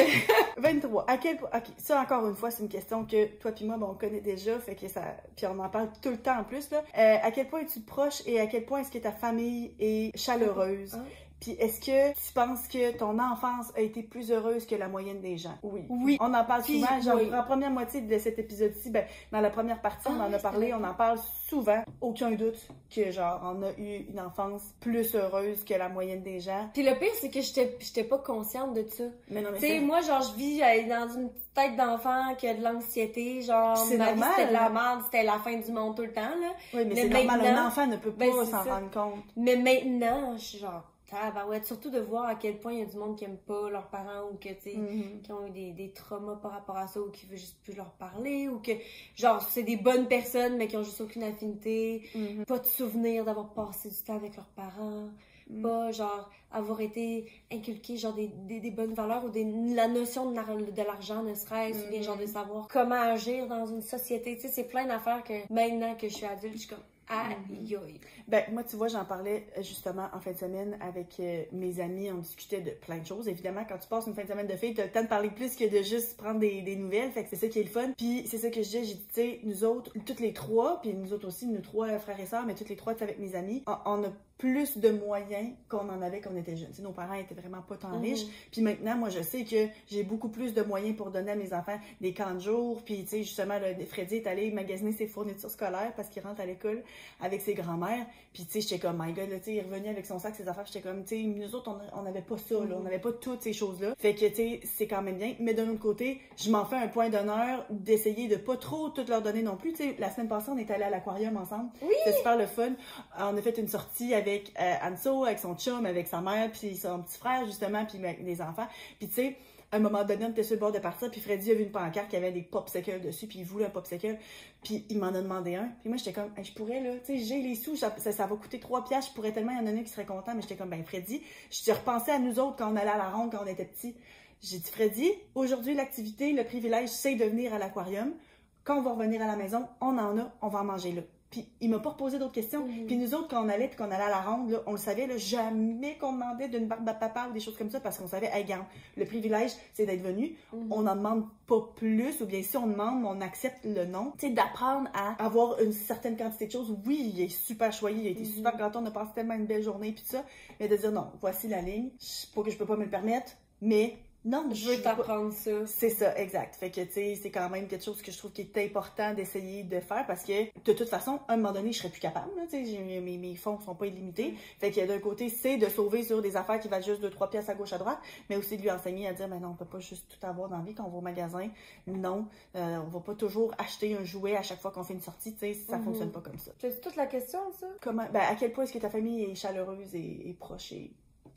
23. À quel point... OK, ça, encore une fois, c'est une question que toi puis moi, ben, on connaît déjà, fait que ça... Puis on en parle tout le temps en plus, là. À quel point es-tu proche et à quel point est-ce que ta famille est chaleureuse? Puis est-ce que tu penses que ton enfance a été plus heureuse que la moyenne des gens? Oui. On en parle souvent, genre, en première moitié de cet épisode-ci, ben, dans la première partie, on en a parlé, on en parle souvent. Aucun doute que, genre, on a eu une enfance plus heureuse que la moyenne des gens. Puis le pire, c'est que j'étais pas consciente de ça. Mais non, mais tu sais, moi, genre, je vis dans une petite tête d'enfant qui a de l'anxiété, genre, c'est ma vie, normal, c'était de la merde, c'était la fin du monde tout le temps, là. Oui, mais c'est normal, un enfant ne peut pas s'en rendre compte. Mais maintenant, je suis genre, ouais, surtout de voir à quel point il y a du monde qui aime pas leurs parents ou que, tu sais, qui ont eu des traumas par rapport à ça ou qui veut juste plus leur parler ou que, genre, c'est des bonnes personnes mais qui ont juste aucune affinité, pas de souvenir d'avoir passé du temps avec leurs parents, pas, genre, avoir été inculqué, genre, des bonnes valeurs ou la notion de l'argent, ne serait-ce, ou bien, genre, de savoir comment agir dans une société, tu sais, c'est plein d'affaires que, maintenant que je suis adulte, je suis comme, aïe aïe. Ben, moi, tu vois, j'en parlais justement en fin de semaine avec mes amis. On discutait de plein de choses. Évidemment, quand tu passes une fin de semaine de filles, t'as le temps de parler plus que de juste prendre des nouvelles. Fait que c'est ça qui est le fun. Puis c'est ça que je disais, j'ai dit, tu sais, nous autres, toutes les trois, puis nous autres aussi, nous 3 frères et sœurs, mais toutes les trois, avec mes amis, on a plus de moyens qu'on en avait quand on était jeunes. Nos parents étaient vraiment pas tant riches. Puis maintenant, moi, je sais que j'ai beaucoup plus de moyens pour donner à mes enfants des camps de jour. Puis, tu sais, justement, là, Freddy est allé magasiner ses fournitures scolaires parce qu'il rentre à l'école avec ses grands-mères. Puis, tu sais, j'étais comme, my God, là, tu sais, il est revenu avec son sac, ses affaires. J'étais comme, tu sais, nous autres, on n'avait pas ça, là. On n'avait pas toutes ces choses-là. Fait que, tu sais, c'est quand même bien. Mais d'un autre côté, je m'en fais un point d'honneur d'essayer de pas trop tout leur donner non plus. Tu sais, la semaine passée, on est allé à l'aquarium ensemble. Oui! C'était super le fun. On a fait une sortie avec Anso, avec son chum, avec sa mère, puis son petit frère, justement, puis les enfants. Puis, tu sais, à un moment donné, on était sur le bord de partir, puis Freddy a vu une pancarte qui avait des popsicles dessus, puis il voulait un popsicle, puis il m'en a demandé un. Puis moi, j'étais comme, hey, je pourrais, là, tu sais, j'ai les sous, ça va coûter 3 piastres, je pourrais tellement y en donner qui serait content, mais j'étais comme, ben Freddy, je te repensais à nous autres quand on allait à la ronde, quand on était petits. J'ai dit, Freddy, aujourd'hui, l'activité, le privilège, c'est de venir à l'aquarium. Quand on va revenir à la maison, on en a, on va en manger là. Puis il m'a pas reposé d'autres questions. Puis nous autres, quand on allait, puis qu'on allait à la ronde, là, on le savait, là, jamais qu'on demandait d'une barbe à papa ou des choses comme ça, parce qu'on savait, hey, regarde, le privilège, c'est d'être venu. On n'en demande pas plus, ou bien si on demande, on accepte le non. Tu sais, d'apprendre à avoir une certaine quantité de choses. Oui, il est super choyé, il a été super gâteau, on a passé tellement une belle journée, puis tout ça. Mais de dire, non, voici la ligne, pas que je peux pas me le permettre, mais... Non, je veux t'apprendre ça. C'est ça, exact. Fait que, tu sais, c'est quand même quelque chose que je trouve qui est important d'essayer de faire parce que, de toute façon, à un moment donné, je serais plus capable, tu sais, mes fonds sont pas illimités. Fait que, d'un côté, c'est de sauver sur des affaires qui valent juste 2-3 pièces à gauche, à droite, mais aussi de lui enseigner à dire, ben non, on peut pas juste tout avoir dans la vie quand on va au magasin. Non, on va pas toujours acheter un jouet à chaque fois qu'on fait une sortie, tu sais, ça fonctionne pas comme ça. C'est toute la question, ça? Comment, ben, à quel point est-ce que ta famille est chaleureuse et proche et...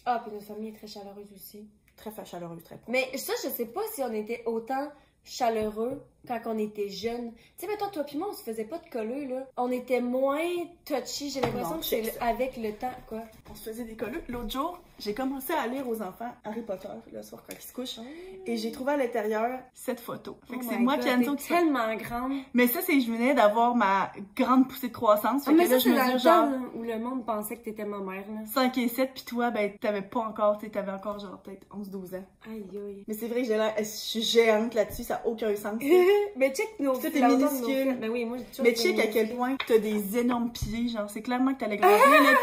Ah, puis notre famille est très chaleureuse aussi. Très chaleureuse, très proche. Mais ça, je sais pas si on était autant chaleureux quand on était jeunes. Tu sais, mettons, toi pis moi, on se faisait pas de colleux, là. On était moins touchy. J'ai l'impression que c'est avec le temps, quoi. On se faisait des colleux. L'autre jour, j'ai commencé à lire aux enfants Harry Potter, le soir quand ils se couchent. Et j'ai trouvé à l'intérieur cette photo. Fait que c'est moi qui Anso qui tellement grande. Mais ça, c'est je venais d'avoir ma grande poussée de croissance. Fait mais que ça, c'est dans le temps où le monde pensait que t'étais ma mère, là. 5 et 7, puis toi, ben, t'avais pas encore, t'avais encore genre peut-être 11-12 ans. Aïe, aïe. Mais c'est vrai que je suis géante là-dessus, ça n'a aucun sens. Mais check nos tout est minuscule. Ben oui, moi, mais check à quel point t'as des énormes pieds, genre, c'est clairement que t'as les grands pieds, là.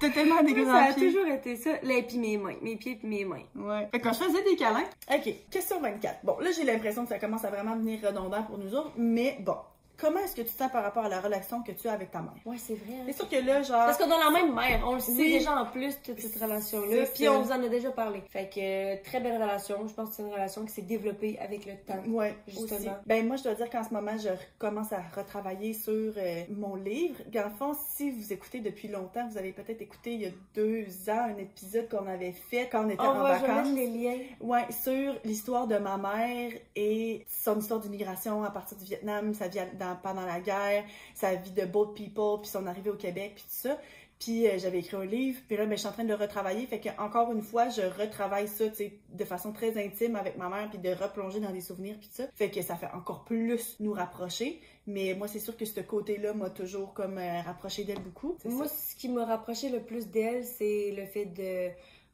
T'as tellement des grands pieds. Ça a toujours été ça. Là, et puis mes mains. Mes pieds puis mes mains. Ouais. Fait que quand je faisais des câlins. OK. Question 24. Bon, là, j'ai l'impression que ça commence à vraiment devenir redondant pour nous autres. Mais bon. Comment est-ce que tu te sens par rapport à la relation que tu as avec ta mère? Ouais, c'est vrai. C'est sûr que là, genre... Parce qu'on a la même mère. On le sait déjà en plus, toute cette relation-là. Puis on vous en a déjà parlé. Fait que, très belle relation. Je pense que c'est une relation qui s'est développée avec le temps. Ouais, justement. Aussi. Ben, moi, je dois dire qu'en ce moment, je commence à retravailler sur mon livre. Dans le fond, si vous écoutez depuis longtemps, vous avez peut-être écouté il y a 2 ans un épisode qu'on avait fait quand on était en vacances. On va les liens. Ouais, sur l'histoire de ma mère et son histoire d'immigration à partir du Vietnam, sa vie pendant la guerre, sa vie de boat people, puis son arrivée au Québec, puis tout ça. Puis j'avais écrit un livre, puis là, ben, je suis en train de le retravailler. Fait que encore une fois, je retravaille ça, tu sais, de façon très intime avec ma mère, puis de replonger dans des souvenirs, puis tout ça. Fait que ça fait encore plus nous rapprocher. Mais moi, c'est sûr que ce côté-là m'a toujours comme rapproché d'elle beaucoup. Moi, ce qui m'a rapproché le plus d'elle, c'est le fait de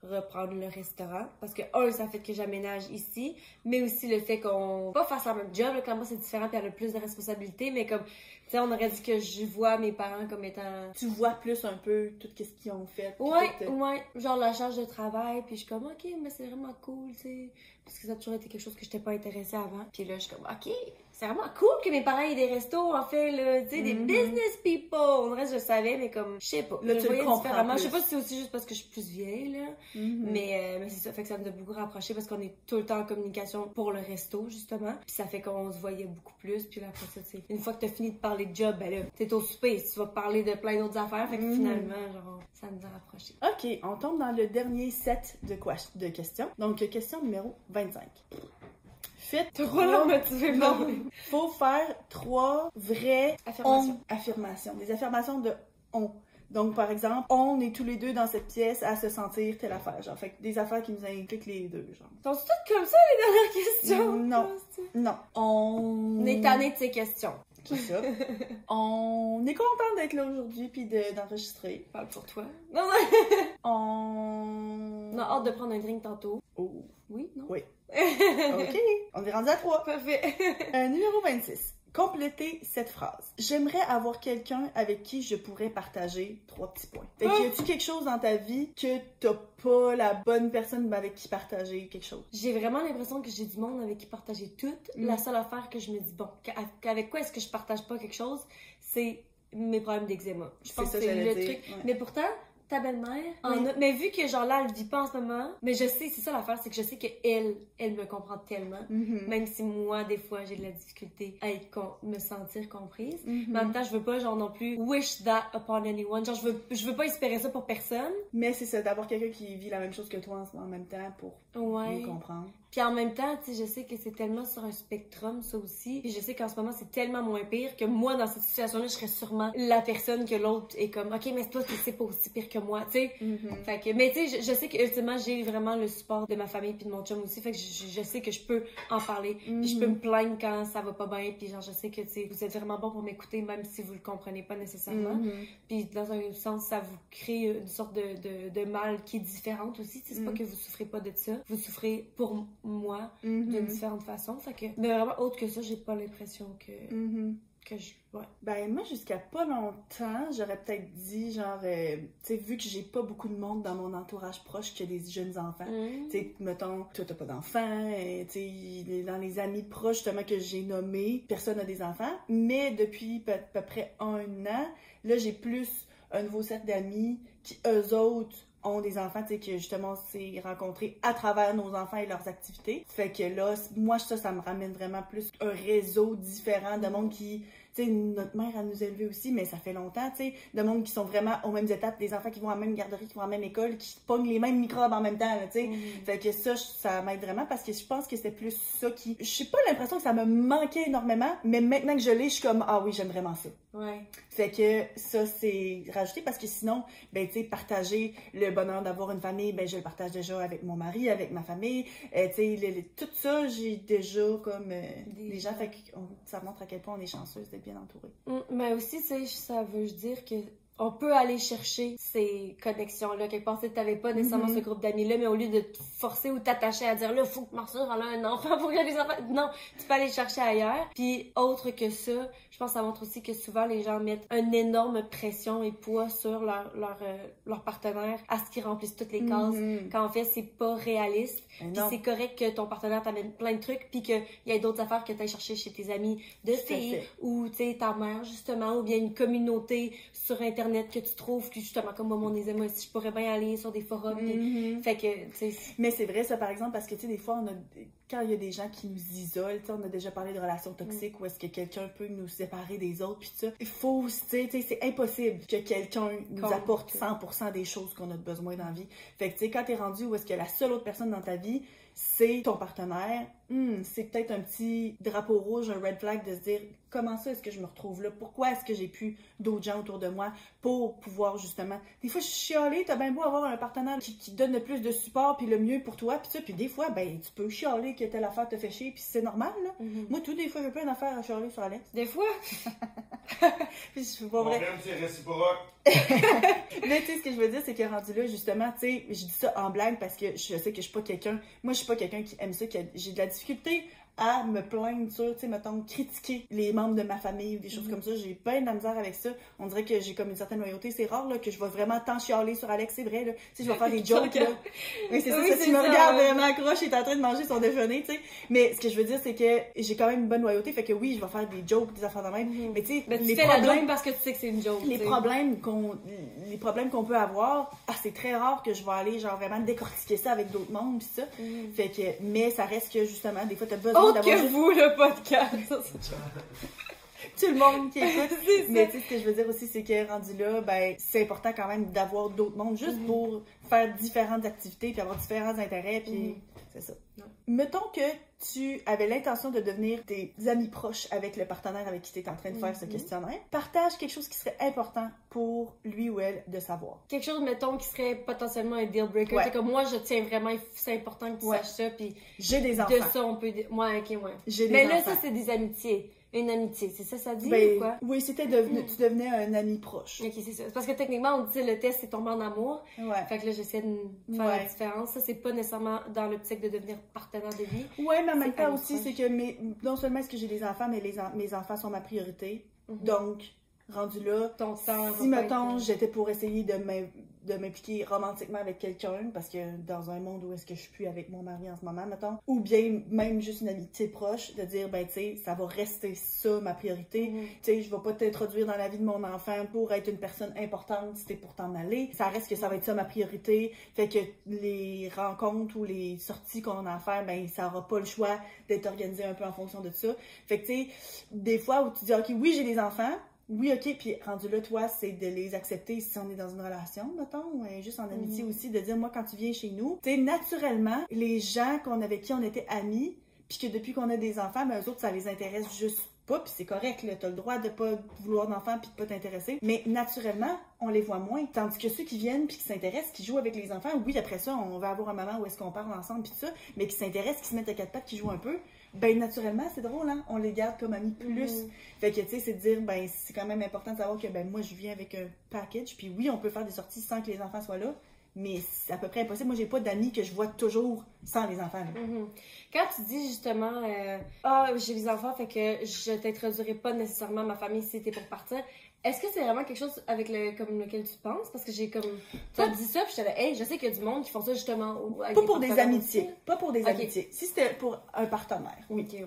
reprendre le restaurant. Parce que, ça fait que j'aménage ici, mais aussi le fait qu'on va faire la même job. Là, quand moi, c'est différent, puis elle a plus de responsabilités, mais comme, tu sais, on aurait dit que je vois mes parents comme étant... Tu vois plus un peu tout ce qu'ils ont fait. Ouais, genre la charge de travail, puis je suis comme, OK, mais c'est vraiment cool, tu sais. Parce que ça a toujours été quelque chose que je n'étais pas intéressée avant. Puis là, je suis comme, OK, c'est vraiment cool que mes parents aient des restos, en fait, là, tu sais, des business people. On dirait que je le savais, mais comme, je sais pas. Là, tu le comprends. Je sais pas si c'est aussi juste parce que je suis plus vieille, là. Mais c'est ça, fait que ça nous a beaucoup rapprochés parce qu'on est tout le temps en communication pour le resto, justement. Puis ça fait qu'on se voyait beaucoup plus. Puis là, après ça, tu sais, une fois que t'as fini de parler de job, ben là, t'es au souper, tu vas parler de plein d'autres affaires. Fait que finalement, genre, ça nous a rapprochés. OK, on tombe dans le dernier set de questions. Donc, question numéro 25. Faites 3 faut faire 3 vraies affirmations. Des affirmations de on. Donc, par exemple, on est tous les deux dans cette pièce à se sentir telle affaire. Genre, fait que des affaires qui nous impliquent les deux, genre. Sont-tu toutes comme ça, les dernières questions? Non. On est tanné de ces questions. C'est ça. On est content d'être là aujourd'hui puis d'enregistrer. Parle pour toi. On a hâte de prendre un drink tantôt. Oh. Oui, non? Oui. OK. On est rendu à 3. Parfait. Numéro 26. compléter cette phrase. J'aimerais avoir quelqu'un avec qui je pourrais partager 3 petits points. Fait que, y a-tu quelque chose dans ta vie que t'as pas la bonne personne avec qui partager quelque chose? J'ai vraiment l'impression que j'ai du monde avec qui partager tout. La seule affaire que je me dis, bon, avec quoi est-ce que je partage pas quelque chose, c'est mes problèmes d'eczéma. Je pense que c'est le truc. Ouais. Mais pourtant, ta belle-mère en a... Mais vu que genre là, elle vit pas en ce moment, mais je sais, c'est ça l'affaire, c'est que je sais qu'elle me comprend tellement, même si moi, des fois, j'ai de la difficulté à me sentir comprise. Mais en même temps, je veux pas genre non plus wish that upon anyone. Genre, je veux pas espérer ça pour personne. Mais c'est ça, d'avoir quelqu'un qui vit la même chose que toi en même temps pour mieux comprendre. Puis en même temps, tu sais, je sais que c'est tellement sur un spectrum, ça aussi. Puis je sais qu'en ce moment, c'est tellement moins pire que moi, dans cette situation-là, je serais sûrement la personne que l'autre est comme, OK, mais toi, c'est pas aussi pire que moi, tu sais. Fait que, mais tu sais, je sais qu'ultimement, j'ai vraiment le support de ma famille puis de mon chum aussi. Fait que je sais que je peux en parler. Puis je peux me plaindre quand ça va pas bien. Puis genre, je sais que, tu sais, vous êtes vraiment bon pour m'écouter, même si vous le comprenez pas nécessairement. Puis dans un sens, ça vous crée une sorte de mal qui est différente aussi. C'est pas que vous souffrez pas de ça. Vous souffrez pour moi d'une différente façon. Fait que, mais vraiment, autre que ça, j'ai pas l'impression que je... Ouais. Ben, moi, jusqu'à pas longtemps, j'aurais peut-être dit, genre, tu sais, vu que j'ai pas beaucoup de monde dans mon entourage proche qui a des jeunes enfants, tu sais, mettons, toi, t'as pas d'enfants, tu sais, dans les amis proches, justement, que j'ai nommés, personne n'a des enfants, mais depuis à peu près 1 an, là, j'ai plus un nouveau set d'amis qui, eux autres, ont des enfants, tu sais, que justement, on s'est rencontrés à travers nos enfants et leurs activités. Fait que là, moi, ça me ramène vraiment plus un réseau différent de monde qui... Tu sais, notre mère, elle nous a élevés aussi, mais ça fait longtemps, tu sais, de monde qui sont vraiment aux mêmes étapes, des enfants qui vont à la même garderie, qui vont à la même école, qui pognent les mêmes microbes en même temps, tu sais. Fait que ça m'aide vraiment parce que je pense que c'était plus ça qui... Je sais pas l'impression que ça me manquait énormément, mais maintenant que je l'ai, je suis comme, ah oui, j'aime vraiment ça. Ouais. Fait que ça, c'est rajouté parce que sinon, ben, tu sais, partager le bonheur d'avoir une famille, ben, je le partage déjà avec mon mari, avec ma famille. Tu sais, tout ça, j'ai déjà comme des gens. Fait que ça montre à quel point on est chanceuse d'être bien entourée. Mais aussi, tu sais, ça veut dire que on peut aller chercher ces connexions-là. Quelque part, tu n'avais pas nécessairement ce groupe d'amis-là, mais au lieu de te forcer ou t'attacher à dire là, faut que Marcel elle a un enfant pour qu'il y ait des enfants. Non, tu peux aller chercher ailleurs. Puis, autre que ça, je pense que ça montre aussi que souvent les gens mettent une énorme pression et poids sur leur partenaire à ce qu'ils remplissent toutes les cases. Quand en fait, c'est pas réaliste. Puis c'est correct que ton partenaire t'amène plein de trucs, puis qu'il y ait d'autres affaires que tu ailles chercher chez tes amis de filles, ou tu sais, ta mère, justement, ou bien une communauté sur Internet que tu trouves, que justement, comme moi, mon eczéma, si je pourrais bien aller sur des forums. Fait que, tu sais. Mais c'est vrai, ça, par exemple, parce que, tu sais, des fois, quand il y a des gens qui nous isolent, tu sais, on a déjà parlé de relations toxiques où est-ce que quelqu'un peut nous séparer des autres, puis ça. Il faut, tu sais, c'est impossible que quelqu'un nous apporte 100% des choses qu'on a besoin dans la vie. Fait que, tu sais, quand t'es rendu où est-ce que la seule autre personne dans ta vie, c'est ton partenaire, c'est peut-être un petit drapeau rouge, un red flag de se dire comment ça est-ce que je me retrouve là, pourquoi est-ce que j'ai plus d'autres gens autour de moi pour pouvoir justement... Des fois je suis chialée, t'as bien beau avoir un partenaire qui donne le plus de support puis le mieux pour toi puis ça, puis des fois ben tu peux chialer que telle affaire te fait chier puis c'est normal là. Moi des fois j'ai plein d'affaires à chialer sur Alex. Des fois. Puis je suis pas vrai. C'est réciproque. Mais tu sais, ce que je veux dire, c'est que rendu là, justement, tu sais, je dis ça en blague parce que je sais que je suis pas quelqu'un... Moi, je suis pas quelqu'un qui aime ça, j'ai de la difficulté à me plaindre sur, tu sais, mettons, critiquer les membres de ma famille ou des choses comme ça. J'ai pas de la misère avec ça. On dirait que j'ai comme une certaine loyauté. C'est rare, là, que je vais vraiment tant chialer sur Alex, c'est vrai, là. Tu sais, je vais faire des jokes, là. Mais c'est ça, si tu me regardes, ma croche est en train de manger son déjeuner, tu sais. Mais ce que je veux dire, c'est que j'ai quand même une bonne loyauté, fait que oui, je vais faire des jokes, des affaires de même. Mais tu sais, les problèmes parce que tu sais que c'est une joke. Les problèmes qu'on peut avoir, c'est très rare que je vais aller, genre, vraiment décortiquer ça avec d'autres mondes, pis ça. Fait que, mais ça reste que, justement, des fois, t'as besoin autre que vous, le podcast. Tout le monde qui écoute. Mais tu sais, ce que je veux dire aussi, c'est que rendu là, ben, c'est important quand même d'avoir d'autres mondes juste pour faire différentes activités puis avoir différents intérêts puis c'est ça. Mettons que tu avais l'intention de devenir des amis proches avec le partenaire avec qui tu es en train de faire ce questionnaire. Partage quelque chose qui serait important pour lui ou elle de savoir. Quelque chose, mettons, qui serait potentiellement un deal breaker. Ouais. Comme moi, je tiens vraiment, c'est important que tu saches ça. Puis j'ai des enfants. De ça, on peut... Moi, ok, ouais. J'ai des mais enfants. là, ça, c'est des amitiés. Une amitié, c'est ça, ça dit Ben, ou quoi? oui, c'était devenu, tu devenais un ami proche. Ok, c'est ça. C'est parce que techniquement, on dit le test, c'est tomber en amour. Ouais. Fait que là, j'essaie de faire la différence. Ça, c'est pas nécessairement dans l'optique de devenir partenaire de vie. Ouais, mais en même C'est temps aussi, proche. c'est que non seulement est-ce que j'ai des enfants, mais mes enfants sont ma priorité. Donc, rendu là, Ton temps si, va pas mettons, être- j'étais pour essayer de m'impliquer romantiquement avec quelqu'un, parce que dans un monde où est-ce que je suis avec mon mari en ce moment, mettons, ou bien même juste une amitié proche, de dire, ben, tu sais, ça va rester ça, ma priorité. Tu sais, je vais pas t'introduire dans la vie de mon enfant pour être une personne importante si t'es pour t'en aller. Ça reste que ça va être ça, ma priorité. Fait que les rencontres ou les sorties qu'on a à faire, ben, ça aura pas le choix d'être organisé un peu en fonction de ça. Fait que, tu sais, des fois où tu dis, OK, oui, j'ai des enfants, oui, OK, puis rendu là, toi, c'est de les accepter si on est dans une relation, mettons, ou juste en amitié aussi, de dire, moi, quand tu viens chez nous, tu sais, naturellement, les gens avec qui on était amis, puis que depuis qu'on a des enfants, ben, eux autres, ça les intéresse juste pas, puis c'est correct, là, t'as le droit de pas vouloir d'enfants puis de pas t'intéresser, mais naturellement, on les voit moins, tandis que ceux qui viennent puis qui s'intéressent, qui jouent avec les enfants, oui, après ça, on va avoir un moment où est-ce qu'on parle ensemble puis tout ça, mais qui s'intéressent, qui se mettent à quatre pattes, qui jouent un peu, ben naturellement, c'est drôle, hein, on les garde comme amis plus. Fait que, tu sais, c'est de dire, ben, c'est quand même important de savoir que, ben, moi, je viens avec un package, puis oui, on peut faire des sorties sans que les enfants soient là, mais c'est à peu près impossible. Moi, j'ai pas d'amis que je vois toujours sans les enfants. Quand tu dis justement, j'ai des enfants, fait que je t'introduirai pas nécessairement ma famille si c'était pour partir. Est-ce que c'est vraiment quelque chose avec lequel tu penses? Parce que j'ai comme. Tu as dit ça, puis j'étais là, hey, je sais qu'il y a du monde qui font ça justement. Pas pour des amitiés. Aussi. Pas pour des amitiés. Si c'était pour un partenaire, oui. Ok,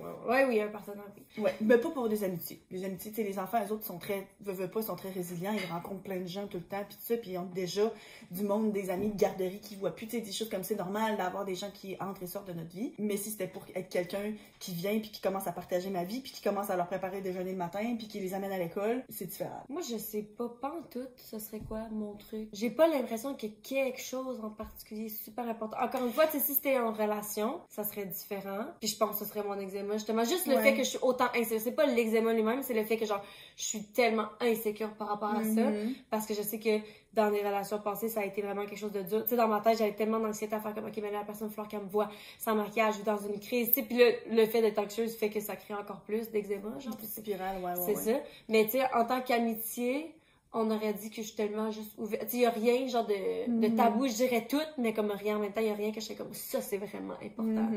oui, un partenaire, oui. Ouais, mais pas pour des amitiés. Les amitiés, tu sais, les enfants, eux autres, sont très, veulent pas, sont très résilients. Ils rencontrent plein de gens tout le temps, puis tout ça, puis ils ont déjà du monde, des amis de garderie qui voient plus, tu sais, des choses comme c'est normal d'avoir des gens qui entrent et sortent de notre vie. Mais si c'était pour être quelqu'un qui vient, puis qui commence à partager ma vie, puis qui commence à leur préparer le déjeuner le matin, puis qui les amène à l'école, c'est différent. Moi, je sais pas tout, ce serait quoi mon truc. J'ai pas l'impression qu'il y a quelque chose en particulier super important. Encore une fois, tu sais, si c'était en relation, ça serait différent. Puis je pense que ce serait mon eczéma. Justement, juste le fait que je suis autant insécure. C'est pas l'eczéma lui-même, c'est le fait que genre, je suis tellement insécure par rapport à ça. Parce que je sais que dans les relations passées, ça a été vraiment quelque chose de dur. Tu sais, dans ma tête, j'avais tellement d'anxiété à faire comme, OK, mais là, la personne, il va falloir qu'elle me voit sans maquillage ou dans une crise. Tu sais, puis le fait d'être anxieuse fait que ça crée encore plus d'eczéma, genre. Une spirale, ouais. C'est ça. Mais tu sais, en tant qu'amitié, on aurait dit que je suis tellement juste ouverte. Tu sais, il n'y a rien, genre, de tabou, je dirais tout, mais comme rien en même temps, il n'y a rien que je sais comme ça, c'est vraiment important.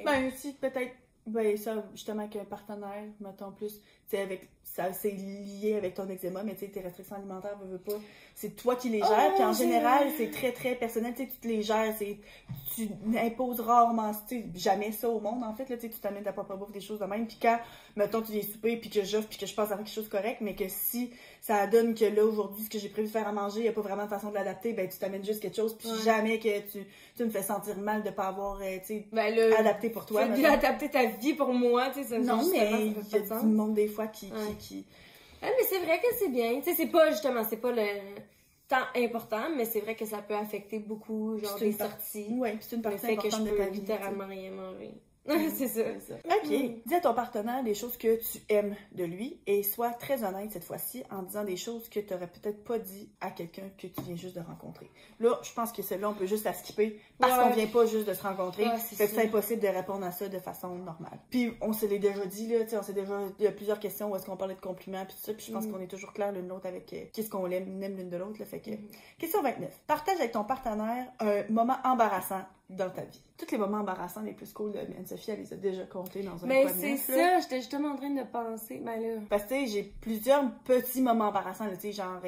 Ben, aussi, peut-être, ben, ça, justement, qu'un partenaire, mettons plus, tu sais, avec, ça, c'est lié avec ton eczéma, mais tu sais, tes restrictions alimentaires, veux pas, c'est toi qui les gères, puis en général, c'est très, très personnel, tu sais, tu te les gères, tu imposes rarement, tu sais, jamais ça au monde, en fait, là, tu sais, tu t'amènes ta propre bouffe, des choses de même, puis quand, mettons, tu viens souper, puis que j'offre, puis que je pense à quelque chose de correct, mais que si ça donne que là, aujourd'hui, ce que j'ai prévu de faire à manger, il n'y a pas vraiment de façon de l'adapter, ben, tu t'amènes juste quelque chose, puis jamais que tu me fais sentir mal de pas avoir, tu sais, adapté pour toi. Tu adapter ta vie pour moi, tu sais, ça non, mais il y a du monde, des fois, qui... Ah, mais c'est vrai que c'est bien, tu sais, c'est pas, justement, c'est pas le temps important, mais c'est vrai que ça peut affecter beaucoup, genre, des sorties. Ouais, puis c'est une partie importante importante de de ta peux vie. littéralement rien manger. C'est ça. OK. Dis à ton partenaire des choses que tu aimes de lui et sois très honnête cette fois-ci en disant des choses que tu n'aurais peut-être pas dit à quelqu'un que tu viens juste de rencontrer. Là, je pense que celle-là, on peut juste la skipper parce qu'on vient pas juste de se rencontrer. Fait que c'est impossible de répondre à ça de façon normale. Puis, on se l'est déjà dit, là, tu sais, il y a plusieurs questions où est-ce qu'on parlait de compliments puis tout ça, puis je pense qu'on est toujours clair l'une l'autre avec qu'est-ce qu'on aime l'une de l'autre, là, fait que... Question 29. Partage avec ton partenaire un moment embarrassant dans ta vie. Tous les moments embarrassants les plus cool de Anne-Sophie, elle les a déjà comptés dans un Mais c'est ça, j'étais justement en train de penser, ben là... Parce que, tu sais, j'ai plusieurs petits moments embarrassants, tu sais, genre,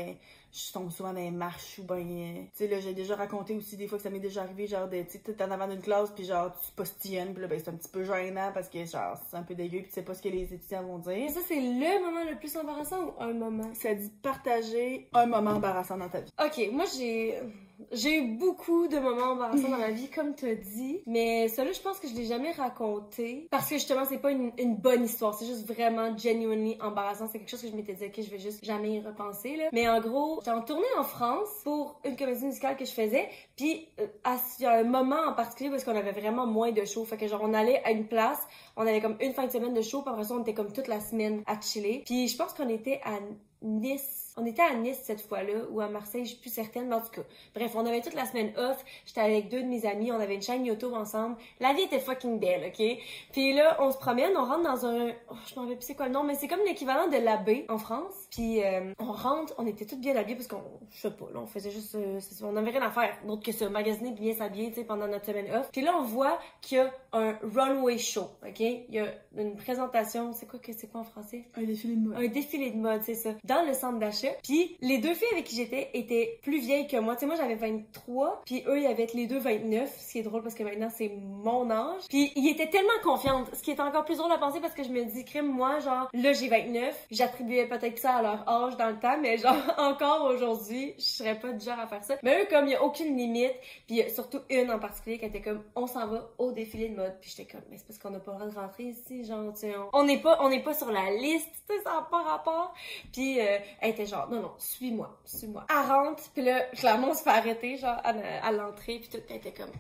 je tombe souvent dans les marches ou ben, tu sais, là, j'ai déjà raconté aussi des fois que ça m'est déjà arrivé, genre, tu sais, t'es en avant d'une classe, puis genre, tu postillonnes, puis là, ben, c'est un petit peu gênant parce que, genre, c'est un peu dégueu, puis tu sais pas ce que les étudiants vont dire. Ça, c'est le moment le plus embarrassant ou un moment? Ça dit partager un moment embarrassant dans ta vie. Ok, moi, j'ai eu beaucoup de moments embarrassants dans ma vie, comme tu as dit, mais celui-là, je pense que je l'ai jamais raconté parce que justement, c'est pas une bonne histoire, c'est juste vraiment genuinely embarrassant. C'est quelque chose que je m'étais dit, ok, je vais juste jamais y repenser, là. Mais en gros, j'étais en tournée en France pour une comédie musicale que je faisais, puis il y a un moment en particulier parce qu'on avait vraiment moins de shows, fait que genre, on allait à une place, on avait comme une fin de semaine de show, puis après ça, on était comme toute la semaine à chiller, puis je pense qu'on était à Nice. On était à Nice cette fois-là, ou à Marseille, je suis plus certaine, mais en tout cas. Bref, on avait toute la semaine off, j'étais avec 2 de mes amis, on avait une chaîne YouTube ensemble. La vie était fucking belle, ok? Puis là, on se promène, on rentre dans un... Oh, je m'en rappelle plus c'est quoi le nom, mais c'est comme l'équivalent de l'abbé en France. Puis on rentre, on était toutes bien habillées parce qu'on... Je sais pas, là, on faisait juste... on avait rien à faire d'autre que ça, magasiner puis bien s'habiller, tu sais, pendant notre semaine off. Puis là, on voit qu'il y a un runway show, ok? Il y a une présentation, c'est quoi en français? Un défilé de mode. Un défilé de mode, c'est ça. Dans le centre d'achat. Puis les 2 filles avec qui j'étais étaient plus vieilles que moi. Tu sais, moi j'avais 23, puis eux, ils avaient les 2 29, ce qui est drôle parce que maintenant c'est mon âge. Puis ils étaient tellement confiantes, ce qui est encore plus drôle à penser parce que je me dis, crime, moi, genre, là j'ai 29, j'attribuais peut-être ça à leur âge dans le temps, mais genre, encore aujourd'hui, je serais pas du genre à faire ça. Mais eux, comme il y a aucune limite, puis surtout une en particulier qui était comme, on s'en va au défilé de mode. Puis j'étais comme, mais c'est parce qu'on n'a pas le droit de rentrer ici, genre, tu sais, on n'est pas sur la liste, tu sais, ça n'a pas rapport. Puis elle était genre, non, suis-moi. Elle rentre, puis là, clairement, on se fait arrêter, genre, à l'entrée, puis tout, elle était comme,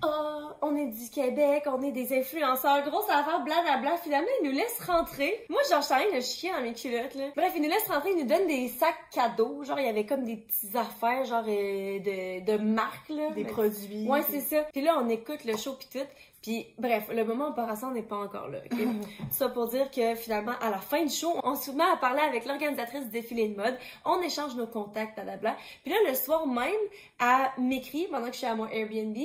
on est du Québec, on est des influenceurs, grosse affaire, blablabla. Finalement, ils nous laissent rentrer. Moi, genre, je suis en train de chier dans mes culottes, là. Bref, ils nous laissent rentrer, ils nous donnent des sacs cadeaux, genre, il y avait comme des petites affaires, genre, de marque, là. Des produits. Ouais, c'est ça. Puis là, on écoute le show, puis tout. Puis bref, le moment embarrassant n'est pas encore là. Okay? Ça pour dire que finalement, à la fin du show, on se met à parler avec l'organisatrice du défilé de mode, on échange nos contacts, blablabla. Puis là, le soir même, elle m'écrit pendant que je suis à mon Airbnb,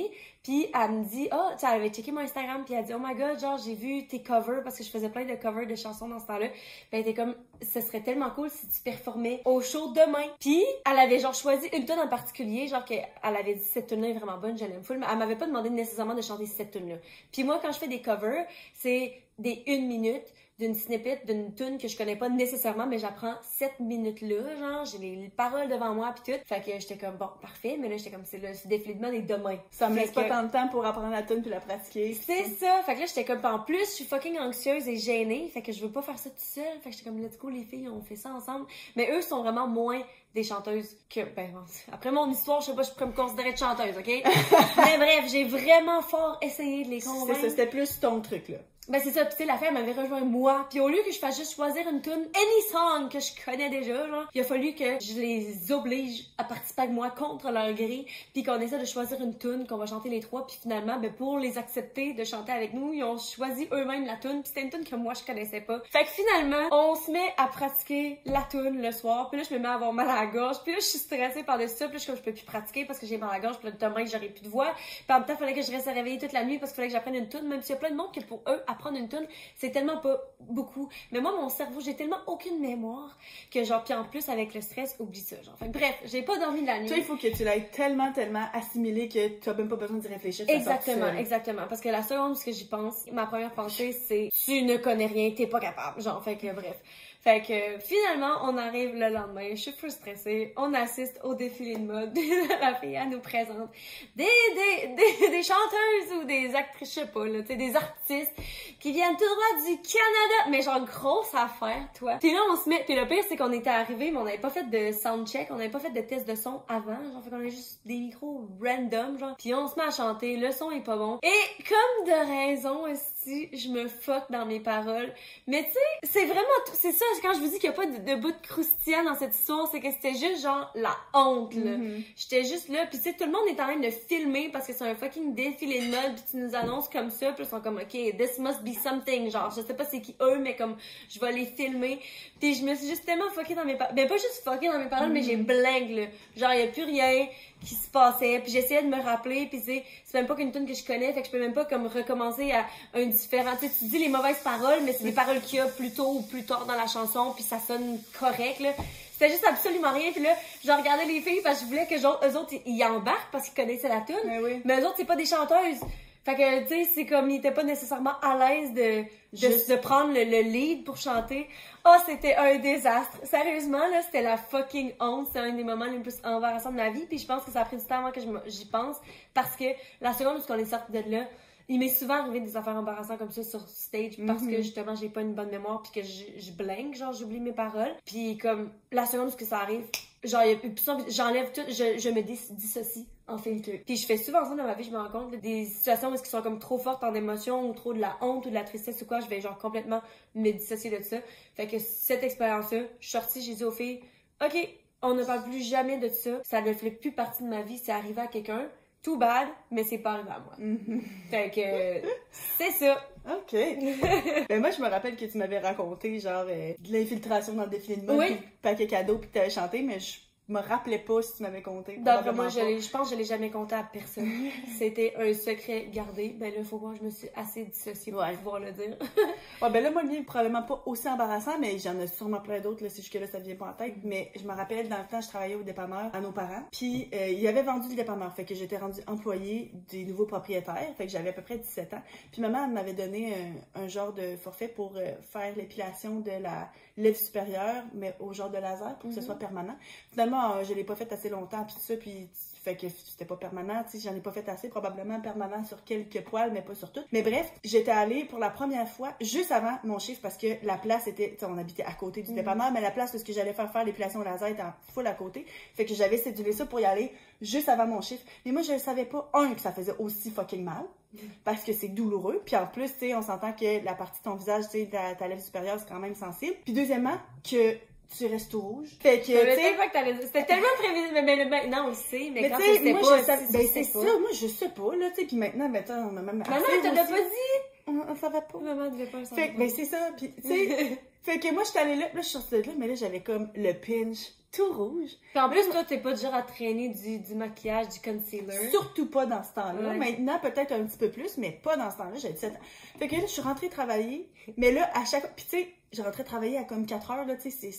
puis elle me dit, tu sais, elle avait checké mon Instagram, puis elle dit, oh my god, genre, j'ai vu tes covers, parce que je faisais plein de covers de chansons dans ce temps-là. Puis elle était comme, ce serait tellement cool si tu performais au show demain. Puis elle avait genre choisi une tune en particulier, genre qu'elle avait dit, cette tune-là est vraiment bonne, je l'aime full, mais elle m'avait pas demandé nécessairement de chanter cette tune-là. Puis moi, quand je fais des covers, c'est des 1 minute d'une snippet d'une tune que je connais pas nécessairement, mais j'apprends 7 minutes-là, genre, j'ai les paroles devant moi pis tout. Fait que j'étais comme, bon, parfait, mais là, j'étais comme, c'est le défilé de mode est demain. Ça me laisse pas tant de temps pour apprendre la tune puis la pratiquer. C'est ça! Fait que là, j'étais comme, en plus, je suis fucking anxieuse et gênée, fait que je veux pas faire ça toute seule. Fait que j'étais comme, let's go, les filles, on fait ça ensemble. Mais eux sont vraiment moins des chanteuses que, après mon histoire, je sais pas, je pourrais me considérer de chanteuse, ok? Mais bref, j'ai vraiment fort essayé de les convaincre. C'est ça, c'était plus ton truc, là. Ben c'est ça, pis tu sais, la fille, elle m'avait rejoint moi, puis au lieu que je fasse juste choisir une tune any song que je connais déjà, genre, il a fallu que je les oblige à participer avec moi contre leur gré, puis qu'on essaie de choisir une tune qu'on va chanter les 3, puis finalement, ben pour les accepter de chanter avec nous, ils ont choisi eux-mêmes la tune, puis c'était une tune que moi je connaissais pas. Fait que finalement, on se met à pratiquer la tune le soir, puis là je me mets à avoir mal à la gorge, puis là je suis stressée par-dessus ça, puis là je peux plus pratiquer parce que j'ai mal à la gorge, puis là demain j'aurai plus de voix, puis en même temps il fallait que je reste réveillée toute la nuit parce qu'il fallait que j'apprenne une tune, même s'il y a plein de monde que pour eux apprendre une tune, c'est tellement pas beaucoup. Mais moi, mon cerveau, j'ai tellement aucune mémoire que genre, puis en plus, avec le stress, oublie ça, genre. Enfin, bref, j'ai pas dormi de la nuit. Toi, il faut que tu l'aies tellement assimilé que tu as même pas besoin d'y réfléchir. Exactement. Parce que la seconde où j'y pense, ma première pensée, c'est tu ne connais rien, t'es pas capable. Genre, fait que bref. Fait que finalement, on arrive le lendemain, je suis plus stressée, on assiste au défilé de mode, la fille, elle nous présente des chanteuses ou des actrices, je sais pas, là, tu sais, des artistes qui viennent tout droit du Canada, mais genre grosse affaire, toi. Puis là, on se met, puis le pire, c'est qu'on était arrivés, mais on n'avait pas fait de soundcheck, on n'avait pas fait de test de son avant, genre, fait qu'on avait juste des micros random, genre, puis on se met à chanter, le son est pas bon, et comme de raison, aussi, je me fuck dans mes paroles, mais tu sais, c'est vraiment, c'est ça, quand je vous dis qu'il n'y a pas de bout de croustillant dans cette histoire, c'est que c'était juste genre la honte, là. J'étais juste là, pis tu sais, tout le monde est en train de filmer parce que c'est un fucking défilé de mode, pis tu nous annonces comme ça, pis ils sont comme, ok, this must be something, genre, je sais pas c'est qui eux, mais comme, je vais les filmer. Pis je me suis juste tellement fuckée dans mes paroles, ben pas juste fuckée dans mes paroles, mais j'ai blingue, là. Genre, y a plus rien qui se passait, puis j'essayais de me rappeler, puis c'est même pas qu'une tune que je connais, fait que je peux même pas comme recommencer à un différent, tu sais, tu dis les mauvaises paroles, mais c'est des paroles qu'il y a plus tôt ou plus tard dans la chanson, puis ça sonne correct, là. C'était juste absolument rien, puis là, je regardais les filles parce que je voulais que eux autres, ils embarquent parce qu'ils connaissaient la tune, mais eux autres, c'est pas des chanteuses. Fait que, tu sais, c'est comme, ils étaient pas nécessairement à l'aise de prendre le lead pour chanter. Oh, c'était un désastre. Sérieusement, là, c'était la fucking honte. C'était un des moments les plus embarrassants de ma vie. Puis je pense que ça a pris du temps avant que j'y pense. Parce que la seconde où on est sorti de là, il m'est souvent arrivé des affaires embarrassantes comme ça sur stage parce que justement j'ai pas une bonne mémoire puis que je blingue, genre j'oublie mes paroles. Puis comme la seconde où ça arrive, genre j'enlève tout, je me dissocie en filtre. Puis je fais souvent ça dans ma vie, je me rends compte là, des situations où qui sont comme trop fortes en émotion ou trop de la honte ou de la tristesse ou quoi, je vais genre complètement me dissocier de ça. Fait que cette expérience-là, je suis sortie, j'ai dit aux filles, ok, on ne parle plus jamais de ça. Ça ne fait plus partie de ma vie. C'est arrivé à quelqu'un. Too bad, mais c'est pas arrivé à moi. Fait que, c'est ça. OK. Ben moi, je me rappelle que tu m'avais raconté, genre, de l'infiltration dans le défilé de mode, Oui. puis le paquet cadeau, puis que t'avais chanté, mais je me rappelais pas si tu m'avais conté. D'après moi, je pense que je l'ai jamais compté à personne. C'était un secret gardé. Ben là, faut voir, je me suis assez dissociée pour pouvoir le dire. Ouais, ben là, moi, le mien est probablement pas aussi embarrassant, mais j'en ai sûrement plein d'autres, là, c'est juste que là, ça vient pas en tête. Mais je me rappelle, dans le temps, je travaillais au dépanneur à nos parents, puis ils avaient vendu le dépanneur, fait que j'étais rendue employée des nouveaux propriétaires, fait que j'avais à peu près 17 ans. Puis maman, elle m'avait donné un genre de forfait pour faire l'épilation de la lèvre supérieure, mais au genre de laser, pour que ce soit permanent. Finalement, je l'ai pas fait assez longtemps, puis tout ça, puis fait que c'était pas permanent, tu sais, j'en ai pas fait assez, probablement permanent sur quelques poils, mais pas sur tout. Mais bref, j'étais allée pour la première fois, juste avant mon chiffre, parce que la place était, tu sais, on habitait à côté du dépanneur, mais la place où j'allais faire l'épilation au laser était en full à côté, fait que j'avais cédulé ça pour y aller juste avant mon chiffre. Mais moi, je savais pas, que ça faisait aussi fucking mal, parce que c'est douloureux, puis en plus, tu sais, on s'entend que la partie de ton visage, tu sais, ta lèvre supérieure, c'est quand même sensible. Puis deuxièmement, que tu restes tout rouge. Fait que, tu sais, c'était tellement prévisible, mais maintenant on le sait, mais quand tu sais, moi, pas, ben c'est ça, moi, je sais pas, là, tu sais, puis maintenant, mettons, maman t'as pas dit? On savait pas. Maman devait pas le savoir. Fait que, ben c'est ça, puis tu sais, fait que moi, j'étais allée là, je suis sortie de là, mais là, j'avais comme le pinch tout rouge. Puis en plus, toi, t'es pas du genre à traîner du maquillage, du concealer. Surtout pas dans ce temps-là. Ouais. Maintenant, peut-être un petit peu plus, mais pas dans ce temps-là, j'avais 17 ans. Fait que là, je suis rentrée travailler, mais là, à chaque... Puis tu sais, j'ai rentré travailler à comme 4 heures, là, tu sais,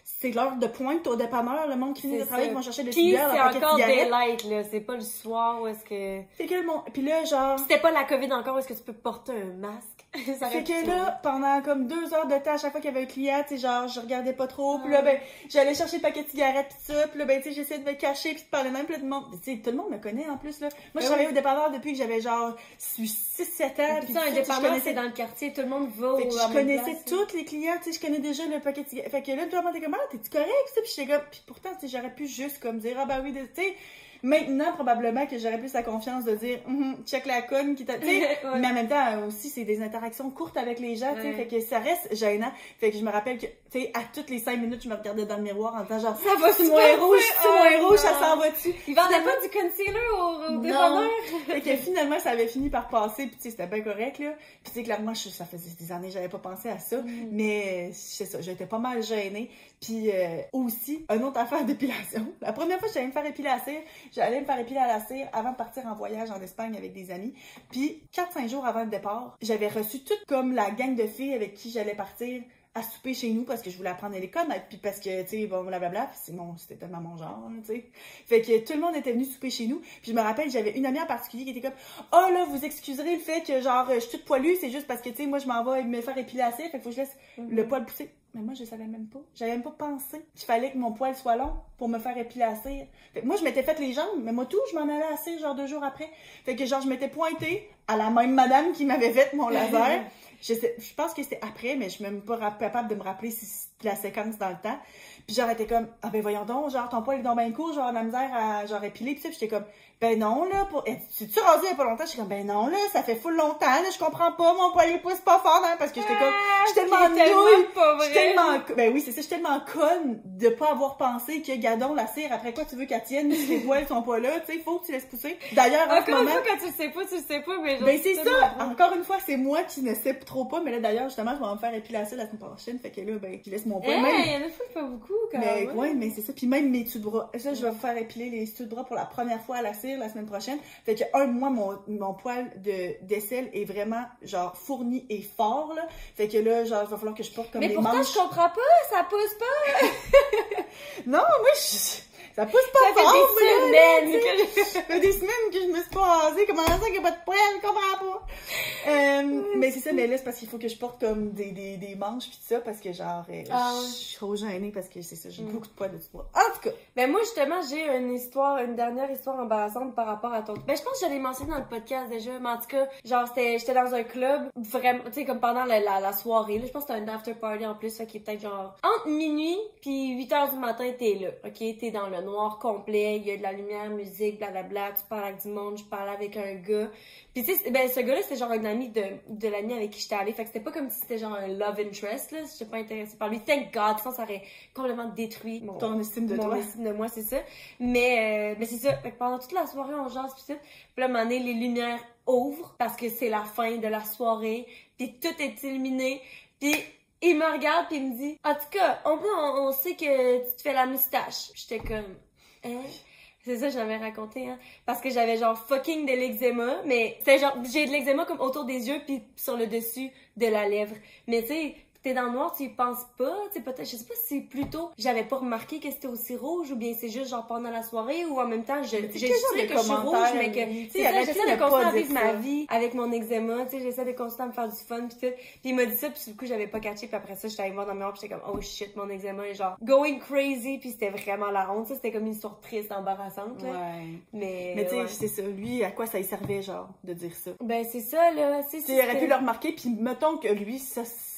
c'est l'heure de pointe au dépanneur, le monde qui finit de travailler, qui vont chercher le cigare, c'est un paquet de encore cigarettes. daylight, là, c'est pas le soir où est-ce que... Fait que le monde... Puis là, genre... C'était pas la COVID encore où est-ce que tu peux porter un masque. Ça Fait que là, pendant comme 2 heures de temps, à chaque fois qu'il y avait un client, tu sais, genre, je regardais pas trop, puis là, ben, j'allais chercher le paquet de cigarettes pis ça, puis là, ben, tu sais, j'essayais de me cacher pis de parler même, pis là, tout le monde, tu sais, tout le monde me connaît, en plus, là. Moi, je travaillais au dépanneur depuis que j'avais, genre, 6-7 ans, pis ça, un dépanneur, c'est dans le quartier, tout le monde va fait que je connaissais tous tous les clients, tu sais, je connais déjà le paquet de cigarettes. Fait que là, tout le monde était comme, ah, t'es-tu correct, ça? Pis j'étais comme, pis pourtant, tu sais, j'aurais pu juste, comme, dire, ah, bah oui, tu sais, maintenant, probablement que j'aurais plus la confiance de dire check la conne qui t'a... Tu sais, mais en même temps, aussi, c'est des interactions courtes avec les gens, tu sais, fait que ça reste gênant. Fait que je me rappelle que, tu sais, à toutes les 5 minutes, je me regardais dans le miroir en disant genre, ça va tu moins rouge, ça s'en va-tu? Ils vendaient pas du concealer au dépanneur? Fait que finalement, ça avait fini par passer, puis tu sais, c'était bien correct, là. Puis tu sais, clairement, ça faisait des années, j'avais pas pensé à ça, mais c'est ça, j'étais pas mal gênée. Puis aussi, une autre affaire d'épilation. La première fois que j'allais me faire épiler à la cire, j'allais me faire épiler à la cire avant de partir en voyage en Espagne avec des amis. Puis 4-5 jours avant le départ, j'avais reçu toute comme la gang de filles avec qui j'allais partir à souper chez nous parce que je voulais apprendre à les connaître, puis parce que, tu sais, bon, blablabla, puis c'était tellement mon genre, tu sais. Fait que tout le monde était venu souper chez nous, puis je me rappelle, j'avais une amie en particulier qui était comme « Oh là, vous excuserez le fait que, genre, je suis toute poilue, c'est juste parce que, tu sais, moi, je m'en vais me faire épiler la cire, fait qu'il faut que je laisse le poil pousser. » Mais moi, je savais même pas. J'avais même pas pensé qu'il fallait que mon poil soit long pour me faire épiler la cire. Fait que moi, je m'étais fait les jambes, mais moi, tout, je m'en allais à la cire, genre 2 jours après. Fait que, genre, je m'étais pointée à la même madame qui m'avait fait mon laser. Je pense que c'était après, mais je suis même pas capable de me rappeler la séquence dans le temps. Puis genre, elle était comme, ah ben voyons donc, genre, ton poil est donc bien court, genre, la misère à, genre, épiler, pis ça, pis j'étais comme, ben non, là, tu rasé il y a pas longtemps? J'étais comme, ben non, là, ça fait full longtemps, là, je comprends pas, mon poil, il pousse pas fort, hein, parce que j'étais comme, j'étais tellement nouille, ben oui, c'est ça, j'étais tellement conne de pas avoir pensé que, gadon, la cire, après quoi tu veux qu'elle tienne si les poils sont pas là, tu sais, faut que tu laisses pousser. D'ailleurs, en ce moment... Encore une fois, quand tu le sais pas, mais genre, ben c'est ça! Encore une fois, c'est moi qui ne sais trop pas, mais là, d'ailleurs, justement, je vais me faire épiler la cire la semaine prochaine, fait que là, ben, qui laisse mon poil. Il y en a pas beaucoup, quand même. Mais ouais, mais c'est ça. Puis même mes tues de bras. Ça, je vais faire épiler les tues de bras pour la première fois à la cire la semaine prochaine. Fait que, moi, mon poil d'aisselle est vraiment, genre, fourni et fort, là. Fait que là, genre, il va falloir que je porte comme des manches. Mais pourtant, je comprends pas, ça pousse pas! Non, moi, ça pousse pas fort, ça fait des semaines que je me suis pas rasée. Comment ça qu'il n'y a pas de poil? Je comprends pas. Mais c'est ça, mais là, c'est parce qu'il faut que je porte comme des manches pis tout ça, parce que genre, je suis trop gênée parce que c'est ça, j'ai beaucoup de poils de tout bras. En tout cas. Ben moi, justement, j'ai une dernière histoire embarrassante par rapport à ton... Ben je pense que je l'ai mentionné dans le podcast déjà, mais en tout cas, genre, j'étais dans un club, vraiment, tu sais, comme pendant la soirée, là, je pense que c'était un after party en plus, fait qu'il est peut-être genre, entre minuit pis 8h du matin, t'es là, ok? T'es dans le le noir complet, il y a de la lumière, musique, blablabla, tu parles avec du monde, je parlais avec un gars. Puis tu sais, ben ce gars-là, c'était genre un ami de l'ami avec qui j'étais allée, fait que c'était pas comme si c'était genre un love interest, là, j'étais pas intéressée par lui. Thank God, sinon ça aurait complètement détruit ton estime de toi. Mon estime de moi, c'est ça. Mais c'est ça, fait que pendant toute la soirée, on jase pis tout. Puis là, à un moment donné, les lumières ouvrent, parce que c'est la fin de la soirée, puis tout est illuminé, puis il me regarde pis il me dit, en tout cas, on sait que tu te fais la moustache. J'étais comme, hein? C'est ça que j'avais raconté, hein. Parce que j'avais genre fucking de l'eczéma, mais c'est genre, j'ai de l'eczéma comme autour des yeux pis sur le dessus de la lèvre. Mais tu sais, t'es dans le noir, tu y penses pas, tu sais, peut-être, je sais pas si c'est plutôt, j'avais pas remarqué que c'était aussi rouge, ou bien c'est juste genre pendant la soirée, ou en même temps, je sais que je suis rouge, mais que, tu sais, j'essaie de continuer à vivre ma vie avec mon eczéma, tu sais, j'essaie de continuer à me faire du fun pis tout. Pis il m'a dit ça, pis du coup, j'avais pas catché, pis après ça, j'étais allée voir dans le miroir pis j'étais comme, oh shit, mon eczéma est genre going crazy, pis c'était vraiment la honte, ça, c'était comme une histoire triste, embarrassante, là. Ouais. Mais tu sais, c'est ça, lui, à quoi ça y servait, genre, de dire ça? Ben, c'est ça, là, c'est ça. Il aurait pu le remarquer, pis mettons que lui, ça, c'est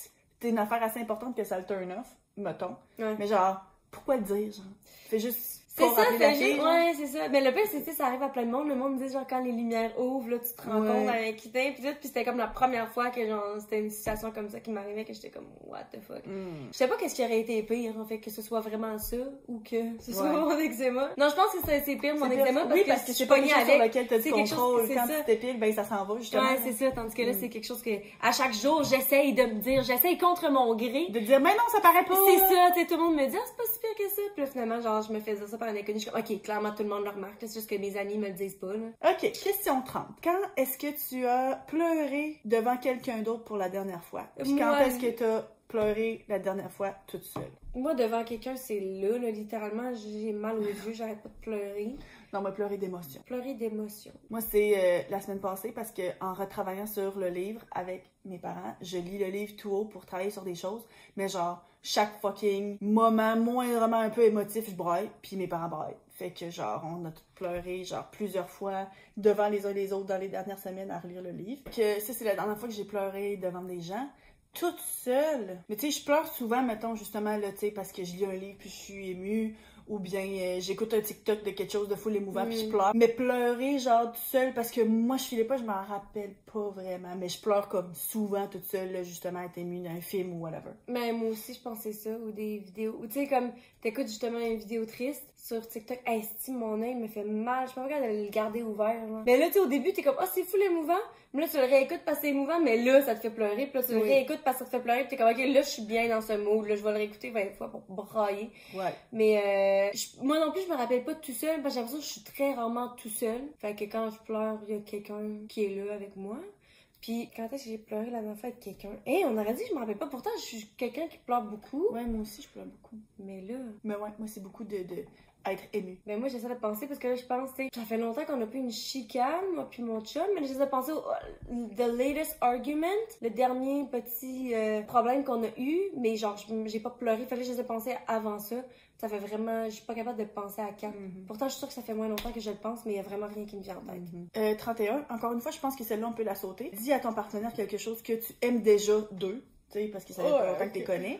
une affaire assez importante que ça le turn off, mettons. Ouais. Mais genre, pourquoi le dire, genre? Fais juste c'est ça, fais juste, ouais, c'est ça. Mais le pire, c'est que ça arrive à plein de monde. Le monde me dit, genre, quand les lumières ouvrent, là, tu te rends compte avec qui t'es, pis tout. Pis c'était comme la première fois que, genre, c'était une situation comme ça qui m'arrivait, que j'étais comme, what the fuck. Je sais pas qu'est-ce qui aurait été pire, en fait, que ce soit vraiment ça, ou que ce soit mon eczéma. Non, je pense que c'est pire, mon eczéma, parce que c'est pas quelque chose sur lequel t'as du contrôle. Quand tu t'épiles, ben, ça s'en va, justement. Ouais, c'est ça. Tandis que là, c'est quelque chose que, à chaque jour, j'essaye de me dire, j'essaye contre mon gré. De dire, mais non, ça paraît pas. C'est ça, tu sais, tout le monde me dit, ah, c'est pas si pire que ça. Puis là, finalement, genre, je me fais dire ça par un inconnu. Je suis comme, ok, clairement, tout le monde le remarque. C'est juste que mes amis me le disent pas, là. Ok, question 30. Quand est-ce que tu as pleuré devant quelqu'un d'autre pour la dernière fois? Puis quand est-ce que t'as pleuré la dernière fois toute seule? Moi, devant quelqu'un, c'est là, littéralement, j'ai mal aux yeux, j'arrête pas de pleurer. Non, moi, pleurer d'émotion. Pleurer d'émotion. Moi, c'est la semaine passée parce que en retravaillant sur le livre avec mes parents, je lis le livre tout haut pour travailler sur des choses, mais genre, chaque fucking moment moindrement un peu émotif, je braille, puis mes parents braillent. Fait que genre, on a tous pleuré, genre, plusieurs fois devant les uns les autres dans les dernières semaines à relire le livre. Que ça, c'est la dernière fois que j'ai pleuré devant des gens. Toute seule. Mais tu sais, je pleure souvent, mettons, justement, là, tu sais, parce que je lis un livre puis je suis émue, ou bien j'écoute un TikTok de quelque chose de full émouvant puis je pleure. Mais pleurer, genre, toute seule, parce que moi, je filais pas, je m'en rappelle pas vraiment, mais je pleure comme souvent toute seule, là, justement, être émue d'un film ou whatever. Mais moi aussi, je pensais ça, ou des vidéos, ou tu sais, comme, t'écoutes justement une vidéo triste sur TikTok, estime mon œil me fait mal, je suis pas capable de le garder ouvert, là. Mais là, tu sais, au début, t'es comme, oh, c'est full émouvant, mais là, tu le réécoutes parce que c'est émouvant, mais là, ça te fait pleurer, puis là, tu le réécoutes parce que ça te fait pleurer, puis t'es comme, ok, là, je suis bien dans ce mood, là, je vais le réécouter 20 fois pour brailler. Ouais. Mais, moi non plus, je me rappelle pas de tout seul, parce que j'ai l'impression que je suis très rarement tout seul. Fait que quand je pleure, il y a quelqu'un qui est là avec moi. Puis quand est-ce que j'ai pleuré la dernière fois avec quelqu'un? On aurait dit que je me rappelle pas. Pourtant, je suis quelqu'un qui pleure beaucoup. Ouais, moi aussi, je pleure beaucoup. Mais là... Mais ouais, moi, c'est beaucoup de être ému. Ben moi, j'essaie de penser, parce que là, je pense, tu sais, ça fait longtemps qu'on a plus une chicane, moi puis mon chum, mais j'essaie de penser au the latest argument, le dernier petit problème qu'on a eu, mais genre, j'ai pas pleuré. Fait que j'essaie de penser avant ça. Ça fait vraiment... Je suis pas capable de penser à quand. Pourtant, je suis sûre que ça fait moins longtemps que je le pense, mais il y a vraiment rien qui me vient en tête. 31. Encore une fois, je pense que celle-là, on peut la sauter. Dis à ton partenaire quelque chose que tu aimes déjà d'eux. Parce que ça fait pas longtemps que tu les connais.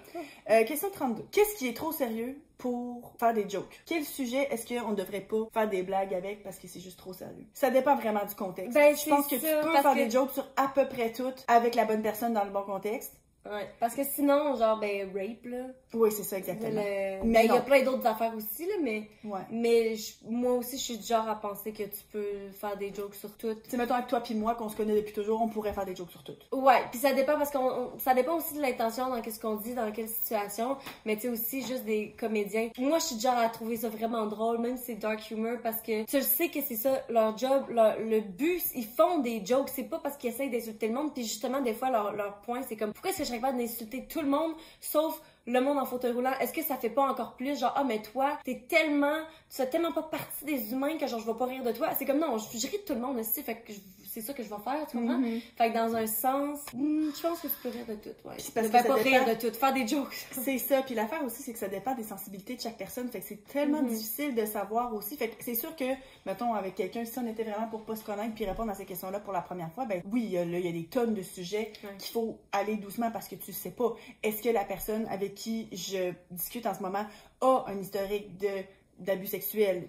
Question 32. Qu'est-ce qui est trop sérieux pour faire des jokes? Quel sujet est-ce qu'on ne devrait pas faire des blagues avec parce que c'est juste trop sérieux? Ça dépend vraiment du contexte. Ben, je pense que tu peux faire des jokes sur à peu près tout avec la bonne personne dans le bon contexte. Ouais, parce que sinon, genre, ben, rape, là. Oui, c'est ça, exactement. Mais il y a plein d'autres affaires aussi, là, mais... Ouais. Mais moi aussi, je suis du genre à penser que tu peux faire des jokes sur tout. Tu sais, mettons avec toi puis moi, qu'on se connaît depuis toujours, on pourrait faire des jokes sur tout. Ouais, puis ça dépend parce ça dépend aussi de l'intention dans qu'est-ce qu'on dit, dans quelle situation, mais tu sais aussi juste des comédiens. Moi, je suis du genre à trouver ça vraiment drôle, même si c'est dark humor, parce que tu le sais que c'est ça, leur job, le but, ils font des jokes, c'est pas parce qu'ils essayent d'insulter le monde, puis justement, des fois, leur point, c'est comme, pourquoi est-ce que je serais capable d'insulter tout le monde, sauf le monde en fauteuil roulant? Est-ce que ça fait pas encore plus genre, ah, mais toi, tu fais tellement pas partie des humains que genre, je vais pas rire de toi? C'est comme, non, je ris de tout le monde aussi, fait que c'est ça que je vais faire, tu comprends? Fait que dans un sens, je pense que tu peux rire de tout, ouais. Puis parce ne que pas rire de tout, faire des jokes. C'est ça, puis l'affaire aussi, c'est que ça dépend des sensibilités de chaque personne, fait que c'est tellement difficile de savoir aussi, fait que c'est sûr que, mettons, avec quelqu'un, si on était vraiment pour pas se connaître puis répondre à ces questions-là pour la première fois, ben oui, là, il y a des tonnes de sujets qu'il faut aller doucement parce que tu sais pas. Est-ce que la personne avec qui je discute en ce moment a un historique de d'abus sexuels,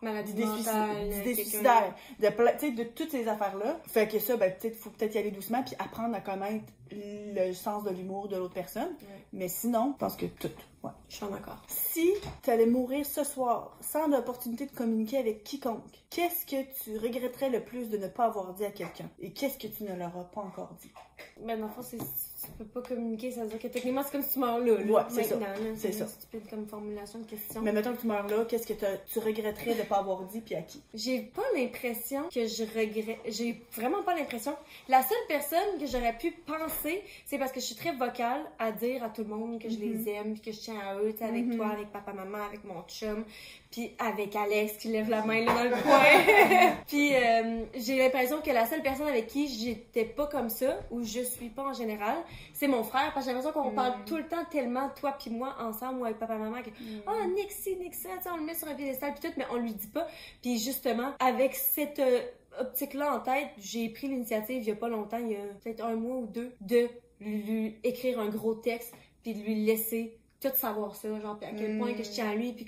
Maladie d'idées mentale, d'idées quelqu'un- suicidaires, tu sais, de toutes ces affaires-là. Fait que ça, ben, peut-être, faut peut-être y aller doucement puis apprendre à connaître le sens de l'humour de l'autre personne. Ouais. Mais sinon, je pense que tout. Ouais. Je suis en accord. Si tu allais mourir ce soir sans l'opportunité de communiquer avec quiconque, qu'est-ce que tu regretterais le plus de ne pas avoir dit à quelqu'un? Et qu'est-ce que tu ne leur as pas encore dit? Ben, dans le fond, tu peux pas communiquer, ça veut dire que techniquement, c'est comme si tu meurs là. Ouais, c'est ça. Maintenant, là. C'est ça. stupide comme formulation de question. Mais mettons que tu meurs là, qu'est-ce que tu regretterais de ne pas avoir dit puis à qui? J'ai pas l'impression que je regrette. J'ai vraiment pas l'impression. La seule personne que j'aurais pu penser, c'est parce que je suis très vocale à dire à tout le monde que je les aime, puis que je tiens à eux, tu sais, avec toi, avec papa, maman, avec mon chum, puis avec Alex qui lève la main là dans le coin. Puis j'ai l'impression que la seule personne avec qui j'étais pas comme ça, ou je suis pas en général, c'est mon frère, parce que j'ai l'impression qu'on parle tout le temps tellement, toi puis moi, ensemble, ou avec papa, maman, que « Ah, Nick ci, Nick ça, on le met sur un piédestal, puis tout, mais on lui dit pas. » Puis justement, avec cette optique-là en tête, j'ai pris l'initiative il y a pas longtemps, il y a peut-être 1 mois ou 2, de lui écrire un gros texte, puis de lui laisser tout savoir ça, genre, puis à quel point que je tiens à lui, puis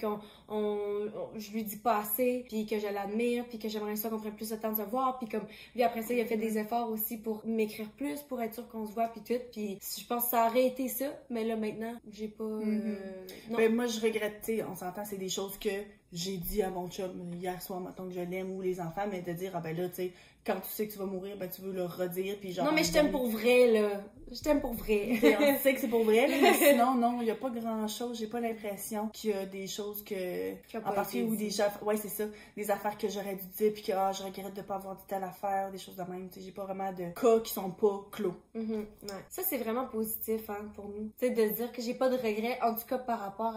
je lui dis pas assez, puis que je l'admire, puis que j'aimerais ça qu'on prenne plus de temps de se voir, puis comme, lui après ça, il a fait des efforts aussi pour m'écrire plus, pour être sûr qu'on se voit, puis tout, puis je pense que ça aurait été ça, mais là, maintenant, j'ai pas... non. Ben, moi, je regrette, tu sais, on s'entend, c'est des choses que j'ai dit à mon chum hier soir, mettons que je l'aime, ou les enfants, mais de dire, ah ben là, tu sais, quand tu sais que tu vas mourir, ben tu veux le redire, puis genre... Non, mais je t'aime pour vrai, là. Je t'aime pour vrai. On sait que c'est pour vrai, là, mais sinon, non, il n'y a pas grand-chose. J'ai pas l'impression qu'il y a des choses que... Qui ont En pas partie, été ou dites. des affaires... Ouais, c'est ça. Des affaires que j'aurais dû dire, puis que je regrette de pas avoir dit telle affaire, des choses de même. Tu sais, j'ai pas vraiment de cas qui sont pas clos. Ouais. Ça, c'est vraiment positif, hein, pour nous. Tu sais, de se dire que j'ai pas de regrets, en tout cas par rapport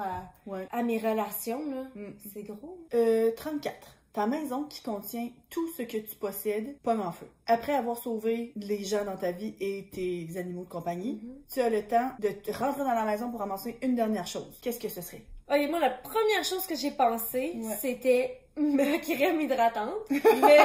à mes relations, là. C'est gros. 34. Ta maison qui contient tout ce que tu possèdes pogne en feu. Après avoir sauvé les gens dans ta vie et tes animaux de compagnie, tu as le temps de te rentrer dans la maison pour ramasser une dernière chose. Qu'est-ce que ce serait? Ok, moi, la première chose que j'ai pensé, Ouais. c'était ma crème hydratante. Mais,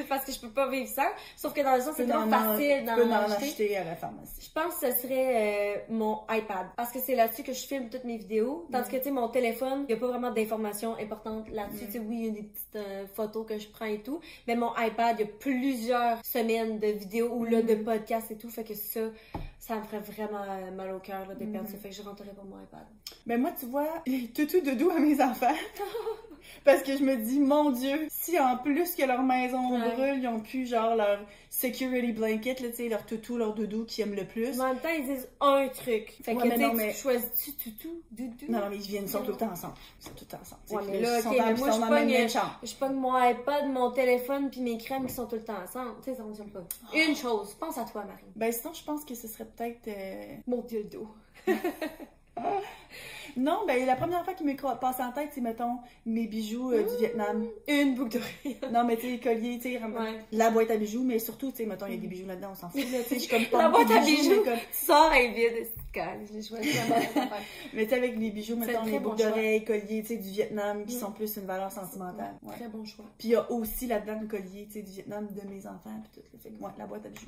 parce que je peux pas vivre sans. Sauf que dans le sens, c'est trop facile Tu peux d'en en acheter. acheter à la pharmacie. Je pense que ce serait mon iPad. Parce que c'est là-dessus que je filme toutes mes vidéos. Tandis que, tu sais, mon téléphone, il n'y a pas vraiment d'informations importantes là-dessus. Tu sais, oui, il y a des petites photos que je prends et tout. Mais mon iPad, il y a plusieurs semaines de vidéos ou là, de podcasts et tout. Fait que ça me ferait vraiment mal au cœur là, de perdre ça. Fait que je rentrerais pour mon iPad. Mais moi, tu vois, toutou doudou à mes enfants. Parce que je me dis, mon Dieu, si en plus que leur maison brûle, ils ont pu, genre, leur security blanket, là, tu sais, leur toutou, leur doudou qui aiment le plus. En même temps, ils disent un truc. Fait que, Ouais, mais tu sais, non, mais- tu choisis-tu toutou, doudou? Non, mais ils sont tout le temps ensemble. Ils sont tout le temps ensemble. Ouais, C'est mais que là, ils sont ok, mais ils moi, sont dans la même chambre. je pogne mon iPad, mon téléphone, puis mes crèmes qui sont tout le temps ensemble. Tu sais, ça fonctionne pas. Une chose, pense à toi, Marie. Ben, sinon, je pense que ce serait peut-être... Mon dildo. Non, ben, la première fois qui me passe en tête, c'est, mettons, mes bijoux du Vietnam. Une boucle d'oreille. Non, mais tu sais, collier, tu sais, Ouais. la boîte à bijoux, mais surtout, tu sais, mettons, il y a des bijoux là-dedans, on s'en fout, là, tu sais, je suis comme... La boîte à mais bijoux, comme- tu sors un vide, j'ai choisi la bonne affaire. Mais tu sais, avec les bijoux, C'est mettons, un très les bon boucles d'oreilles, colliers, tu sais, du Vietnam, qui Mm. sont plus une valeur sentimentale. Ouais. Très bon choix. Puis il y a aussi là-dedans le collier, tu sais, du Vietnam de mes enfants, puis tout, là, fait que, ouais, la boîte à bijoux.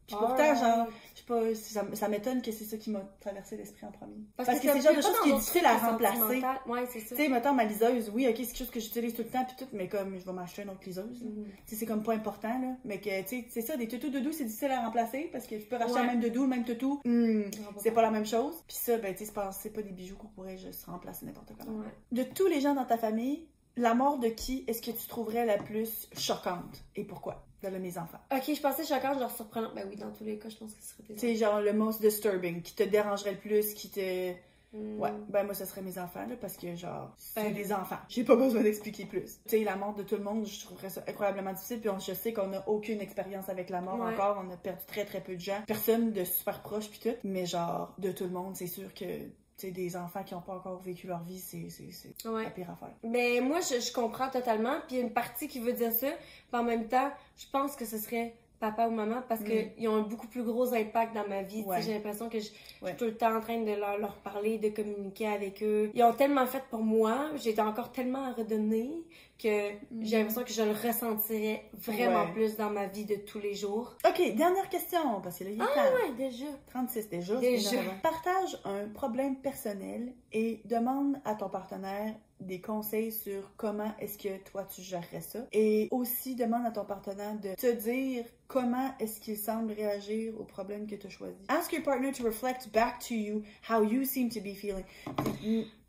Puis pourtant, genre, je sais pas, ça m'étonne que c'est ça qui m'a traversé l'esprit en premier. Parce que c'est le genre de choses qui est difficile à remplacer. Ouais, c'est ça. Tu sais, mettons, ma liseuse, oui, ok, c'est quelque chose que j'utilise tout le temps, puis tout, mais comme, je vais m'acheter une autre liseuse, là. Tu sais, c'est comme pas important, là. Mais que, tu sais, c'est ça, des toutous doudou, c'est difficile à remplacer, parce que tu peux racheter Ouais. le même doudou, le même toutou, c'est pas la même chose. Puis ça, ben, tu sais, c'est pas des bijoux qu'on pourrait juste remplacer n'importe comment. Ouais. De tous les gens dans ta famille, la mort de qui est-ce que tu trouverais la plus choquante, et pourquoi? De mes enfants. Ok, je pensais choquant, genre surprenant. Ben oui, dans tous les cas, je pense que ce serait des Tu sais, genre, le most disturbing, qui te dérangerait le plus, qui te... Mm. Ouais, ben moi, ce serait mes enfants, là, parce que, genre, c'est Ben, des enfants. J'ai pas besoin d'expliquer plus. Tu sais, la mort de tout le monde, je trouverais ça incroyablement difficile, puis je sais qu'on n'a aucune expérience avec la mort Ouais. encore, on a perdu très très peu de gens. Personne de super proche, puis tout, mais genre, de tout le monde, c'est sûr que, tu sais, des enfants qui n'ont pas encore vécu leur vie, c'est Ouais. la pire affaire. Mais moi, je comprends totalement. Puis il y a une partie qui veut dire ça. Puis en même temps, je pense que ce serait papa ou maman parce qu'ils ont un beaucoup plus gros impact dans ma vie. Tu sais, Ouais. j'ai l'impression que je Ouais. suis tout le temps en train de leur parler, de communiquer avec eux. Ils ont tellement fait pour moi. J'ai encore tellement à redonner que j'ai l'impression que je le ressentirais vraiment Ouais. plus dans ma vie de tous les jours. Ok, dernière question, parce que là, il est temps. Ouais, déjà. 36 déjà. Déjà. c'est énorme. Partage un problème personnel et demande à ton partenaire des conseils sur comment est-ce que toi tu gérerais ça. Et aussi, demande à ton partenaire de te dire comment est-ce qu'il semble réagir au problème que tu as choisi. Ask your partner to reflect back to you how you seem to be feeling.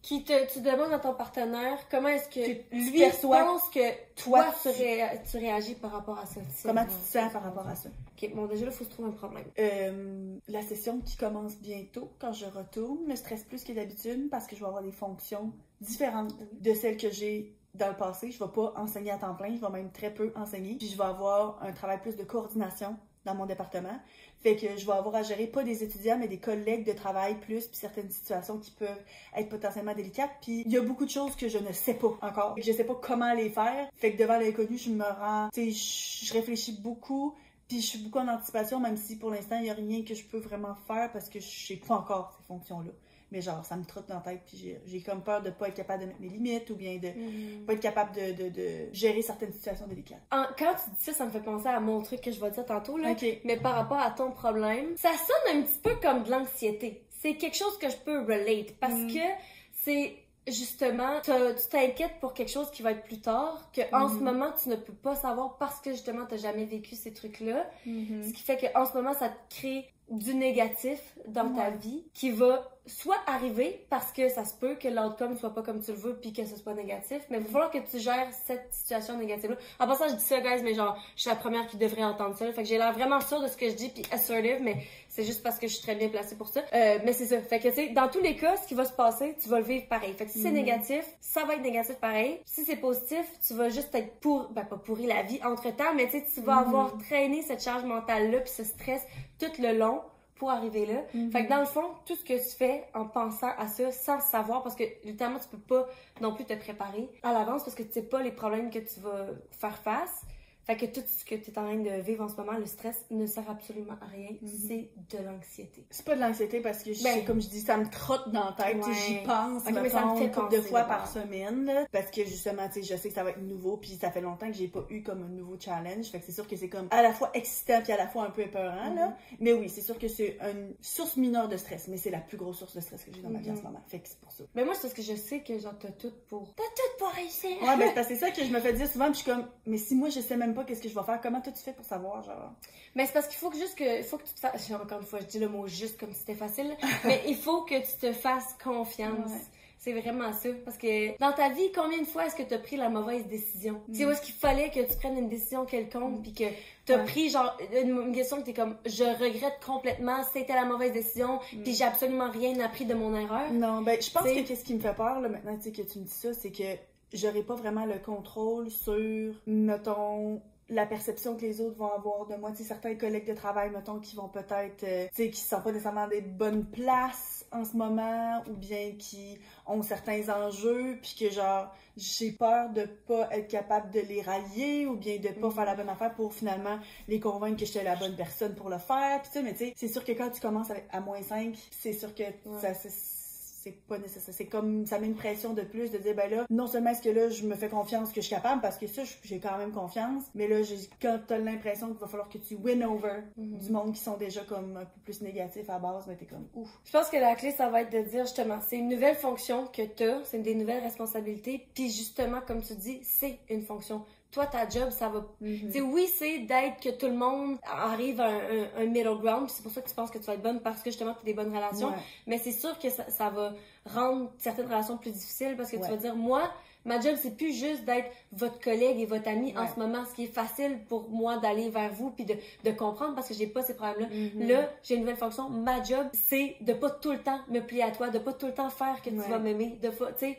Tu demandes à ton partenaire comment est-ce que lui pense que toi tu réagis par rapport à ça. Comment tu te sens par rapport à ça. Ok, bon, déjà là, il faut se trouver un problème. La session qui commence bientôt, quand je retourne, me stresse plus que d'habitude parce que je vais avoir des fonctions différentes de celles que j'ai dans le passé. Je vais pas enseigner à temps plein, je vais même très peu enseigner. Puis je vais avoir un travail plus de coordination dans mon département. Fait que je vais avoir à gérer pas des étudiants, mais des collègues de travail plus, puis certaines situations qui peuvent être potentiellement délicates. Puis il y a beaucoup de choses que je ne sais pas encore. Je sais pas comment les faire. Fait que devant l'inconnu, je me rends... Tu sais, je réfléchis beaucoup, puis je suis beaucoup en anticipation, même si pour l'instant, il y a rien que je peux vraiment faire parce que je sais pas encore ces fonctions-là. Mais genre, ça me trotte dans la tête, puis j'ai comme peur de pas être capable de mettre mes limites ou bien de pas être capable de gérer certaines situations délicates. Quand tu dis ça, ça me fait penser à mon truc que je vais dire tantôt, là. Okay. Mais par rapport à ton problème, ça sonne un petit peu comme de l'anxiété. C'est quelque chose que je peux relate, parce que c'est... Justement, tu t'inquiètes pour quelque chose qui va être plus tard, que en ce moment, tu ne peux pas savoir parce que justement, t'as jamais vécu ces trucs-là. Ce qui fait qu'en ce moment, ça te crée du négatif dans ta vie qui va soit arriver parce que ça se peut que l'outcome soit pas comme tu le veux puis que ce soit négatif, mais il va falloir que tu gères cette situation négative-là. En passant, je dis ça, guys, mais genre, je suis la première qui devrait entendre ça. Fait que j'ai l'air vraiment sûre de ce que je dis puis assertive, mais c'est juste parce que je suis très bien placée pour ça. Mais c'est ça. Fait que, tu sais, dans tous les cas, ce qui va se passer, tu vas le vivre pareil. Fait que si c'est négatif, ça va être négatif pareil. Si c'est positif, tu vas juste être pas pourri la vie entre-temps, mais tu sais, tu vas avoir traîné cette charge mentale-là puis ce stress tout le long pour arriver là. Fait que dans le fond, tout ce que tu fais en pensant à ça, sans savoir, parce que littéralement, tu peux pas non plus te préparer à l'avance parce que tu sais pas les problèmes que tu vas faire face. Fait que tout ce que tu es en train de vivre en ce moment, le stress, ne sert absolument à rien. C'est de l'anxiété. C'est pas de l'anxiété parce que, comme je dis, ça me trotte dans la tête. J'y pense, mais ça me fait couple de fois par semaine. Là, parce que justement, je sais que ça va être nouveau. Puis ça fait longtemps que j'ai pas eu comme un nouveau challenge. Fait que c'est sûr que c'est comme à la fois excitant puis à la fois un peu épeurant. Là. Mais oui, c'est sûr que c'est une source mineure de stress. Mais c'est la plus grosse source de stress que j'ai dans ma vie en ce moment. Fait que c'est pour ça. Mais moi, c'est parce que je sais que genre, t'as tout pour réussir. Ouais, ben c'est ça que je me fais dire souvent. Puis je suis comme, mais si moi je sais même pas qu'est-ce que je vais faire, comment toi tu fais pour savoir, genre? Mais c'est parce qu'il faut que tu te fasses, encore une fois, je dis le mot juste comme si c'était facile, mais il faut que tu te fasses confiance. Ouais. C'est vraiment ça. Parce que dans ta vie, combien de fois est-ce que tu as pris la mauvaise décision? Tu sais, où est-ce qu'il fallait que tu prennes une décision quelconque, puis que tu as pris genre une question que tu es comme, je regrette complètement, c'était la mauvaise décision, puis j'ai absolument rien appris de mon erreur. Non, ben je pense que qu'est-ce qui me fait peur, là, maintenant que tu me dis ça, c'est que j'aurais pas vraiment le contrôle sur, mettons, la perception que les autres vont avoir de moi. Tu sais, certains collègues de travail, mettons, qui vont peut-être, tu sais, qui sont pas nécessairement des bonnes places en ce moment, ou bien qui ont certains enjeux, puis que genre, j'ai peur de pas être capable de les rallier, ou bien de pas faire la bonne affaire pour finalement les convaincre que j'étais la bonne personne pour le faire. Puis tu sais, mais tu sais, c'est sûr que quand tu commences à -5, c'est sûr que c'est pas nécessaire. C'est comme, ça met une pression de plus de dire, ben là, non seulement est-ce que là, je me fais confiance que je suis capable, parce que ça, j'ai quand même confiance, mais là, quand t'as l'impression qu'il va falloir que tu win over du monde qui sont déjà comme un peu plus négatifs à base, mais t'es comme, ouf. Je pense que la clé, ça va être de dire, justement, c'est une nouvelle fonction que t'as, c'est des nouvelles responsabilités, puis justement, comme tu dis, c'est une fonction. Toi, ta job, ça va... Tu sais, oui, c'est d'être que tout le monde arrive à un middle ground, puis c'est pour ça que tu penses que tu vas être bonne parce que justement, tu as des bonnes relations. Mais c'est sûr que ça va rendre certaines relations plus difficiles parce que tu vas dire, moi, ma job, c'est plus juste d'être votre collègue et votre ami en ce moment, ce qui est facile pour moi d'aller vers vous puis de comprendre parce que j'ai pas ces problèmes-là. Là, j'ai une nouvelle fonction. Ma job, c'est de pas tout le temps me plier à toi, de pas tout le temps faire que tu vas m'aimer, de pas, tu sais.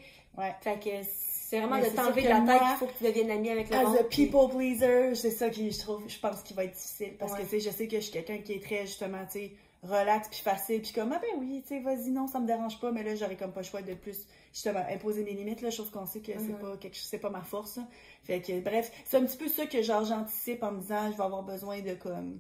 Fait que c'est vraiment de t'enlever de la tête qu'il faut que tu deviennes ami avec le monde. As a people pleaser, c'est ça qui, je pense qu'il va être difficile. Parce que, tu sais, je sais que je suis quelqu'un qui est très, justement, tu sais, relax puis facile. Puis comme, ah ben oui, tu sais, vas-y, non, ça me dérange pas. Mais là, j'aurais comme pas le choix de plus, justement, imposer mes limites, là, chose qu'on sait que c'est pas ma force. Là. Fait que, bref, c'est un petit peu ça que, genre, j'anticipe en me disant, je vais avoir besoin de, comme,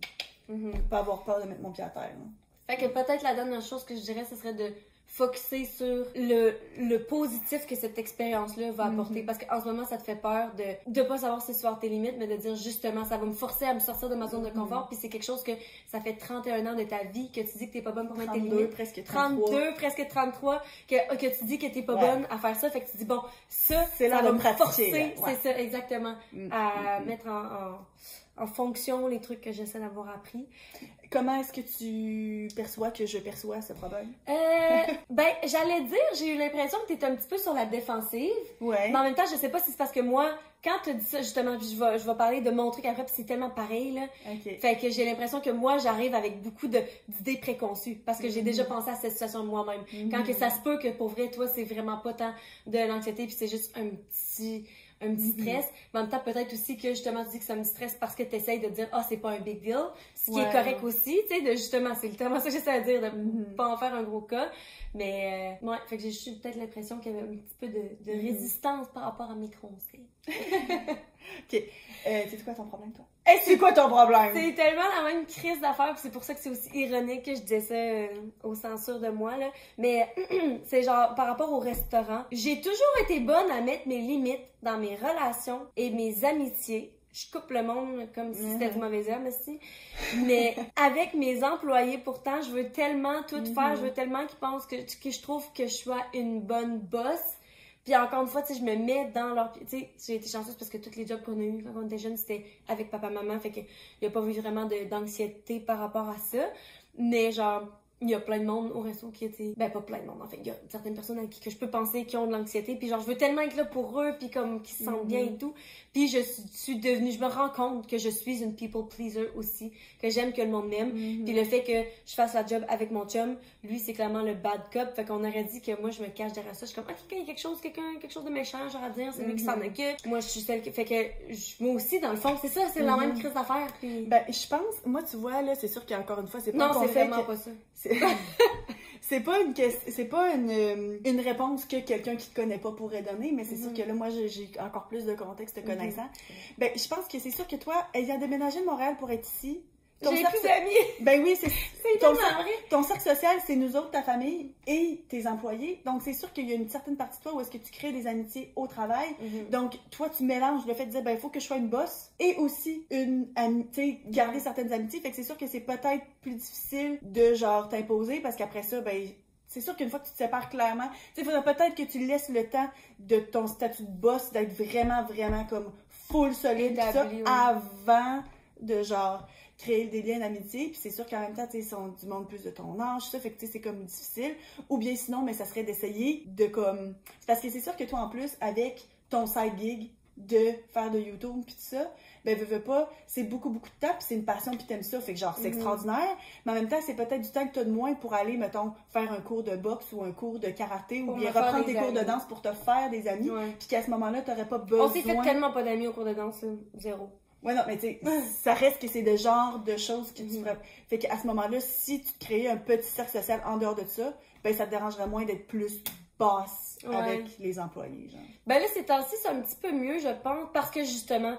pas avoir peur de mettre mon pied à terre. Là. Fait que peut-être la dernière chose que je dirais, ce serait de focusser sur le positif que cette expérience-là va apporter. Parce qu'en ce moment, ça te fait peur de pas savoir si tu vas tes limites, mais de dire justement, ça va me forcer à me sortir de ma zone de confort. Puis c'est quelque chose que ça fait 31 ans de ta vie que tu dis que t'es pas bonne pour mettre tes limites. Presque 33. 32, presque 33, que tu dis que t'es pas bonne à faire ça. Fait que tu dis, bon, ça va me pratiquer, forcer, c'est ça, exactement, à mettre en fonction les trucs que j'essaie d'avoir appris. Comment est-ce que tu perçois que je perçois ce problème? Ben, j'allais dire, j'ai eu l'impression que t'étais un petit peu sur la défensive. Ouais. Mais en même temps, je sais pas si c'est parce que moi, quand tu dis ça, justement, puis je vais parler de mon truc après, puis c'est tellement pareil, là. Okay. Fait que j'ai l'impression que moi, j'arrive avec beaucoup d'idées préconçues. Parce que j'ai déjà pensé à cette situation moi-même. Quand que ça se peut que, pour vrai, toi, c'est vraiment pas tant de l'anxiété, puis c'est juste un petit stress, mais en même temps, peut-être aussi que justement, tu dis que ça me stresse parce que tu essayes de dire, c'est pas un big deal, ce qui est correct aussi, tu sais, de justement, c'est littéralement ça que j'essaie de dire, de pas en faire un gros cas, mais ouais, fait que j'ai juste peut-être l'impression qu'il y avait un petit peu de résistance par rapport à mes conseils. Ok, c'est quoi ton problème, toi? C'est quoi ton problème? C'est tellement la même crise d'affaires, puis c'est pour ça que c'est aussi ironique que je disais ça aux censures de moi, là. Mais c'est genre, par rapport au restaurant, j'ai toujours été bonne à mettre mes limites dans mes relations et mes amitiés. Je coupe le monde comme si c'était du mauvais homme aussi. Mais avec mes employés, pourtant, je veux tellement tout faire, je veux tellement qu'ils pensent que je trouve que je sois une bonne boss. Puis encore une fois, tu sais, je me mets dans leur... Tu sais, j'ai été chanceuse parce que tous les jobs qu'on a eus quand on était jeunes, c'était avec papa-maman. Fait qu'il n'y a pas eu vraiment d'anxiété par rapport à ça. Mais genre, il y a plein de monde au resto qui était... Ben, pas plein de monde, en fait. Il y a certaines personnes avec qui que je peux penser qui ont de l'anxiété. Puis genre, je veux tellement être là pour eux, puis comme qu'ils se sentent bien et tout. Puis je me rends compte que je suis une people pleaser aussi, que j'aime que le monde m'aime. Puis le fait que je fasse la job avec mon chum, lui, c'est clairement le bad cop. Fait qu'on aurait dit que moi, je me cache derrière ça. Je suis comme, ok, il y a quelque chose de méchant, genre à dire, c'est lui qui s'en occupe. Moi, je suis celle qui... Fait que moi aussi, dans le fond, c'est ça, c'est la même crise d'affaires. Puis... Ben, je pense, moi, tu vois, là, c'est sûr qu'encore une fois, c'est pas... Non, c'est vraiment pas ça. C'est pas une réponse que quelqu'un qui te connaît pas pourrait donner, mais c'est sûr que là, moi, j'ai encore plus de contexte te connaissant. Ben, je pense que c'est sûr que toi, ayant déménagé de Montréal pour être ici, j'ai plus d'amis! Ben oui, c'est vrai. Ton cercle social, c'est nous autres, ta famille et tes employés. Donc, c'est sûr qu'il y a une certaine partie de toi où est-ce que tu crées des amitiés au travail. Donc, toi, tu mélanges le fait de dire, ben, il faut que je sois une boss et aussi une amitié, garder certaines amitiés. Fait que c'est sûr que c'est peut-être plus difficile de, genre, t'imposer parce qu'après ça, ben, c'est sûr qu'une fois que tu te sépares clairement, tu sais, il faudrait peut-être que tu laisses le temps de ton statut de boss d'être vraiment, vraiment comme full solide, ça, avant de, genre, créer des liens d'amitié, puis c'est sûr qu'en même temps, tu sais, ils sont du monde plus de ton âge, ça, fait que, tu sais, c'est comme difficile. Ou bien sinon, mais ça serait d'essayer de comme... C'est parce que c'est sûr que toi, en plus, avec ton side gig de faire de YouTube puis tout ça, ben, veux pas, c'est beaucoup de temps, puis c'est une passion, puis t'aimes ça, fait que genre, c'est extraordinaire, mais en même temps, c'est peut-être du temps que t'as de moins pour aller, mettons, faire un cours de boxe ou un cours de karaté, ou bien reprendre tes cours de danse pour te faire des amis, puis qu'à ce moment-là, t'aurais pas besoin... On s'est fait tellement pas d'amis au cours de danse, zéro. Ouais, non, mais tu sais, ça reste que c'est le genre de choses que tu ferais. Fait qu'à ce moment-là, si tu créais un petit cercle social en dehors de ça, ben ça te dérangerait moins d'être plus basse avec les employés, genre. Ben là, ces temps-ci, c'est un petit peu mieux, je pense, parce que justement,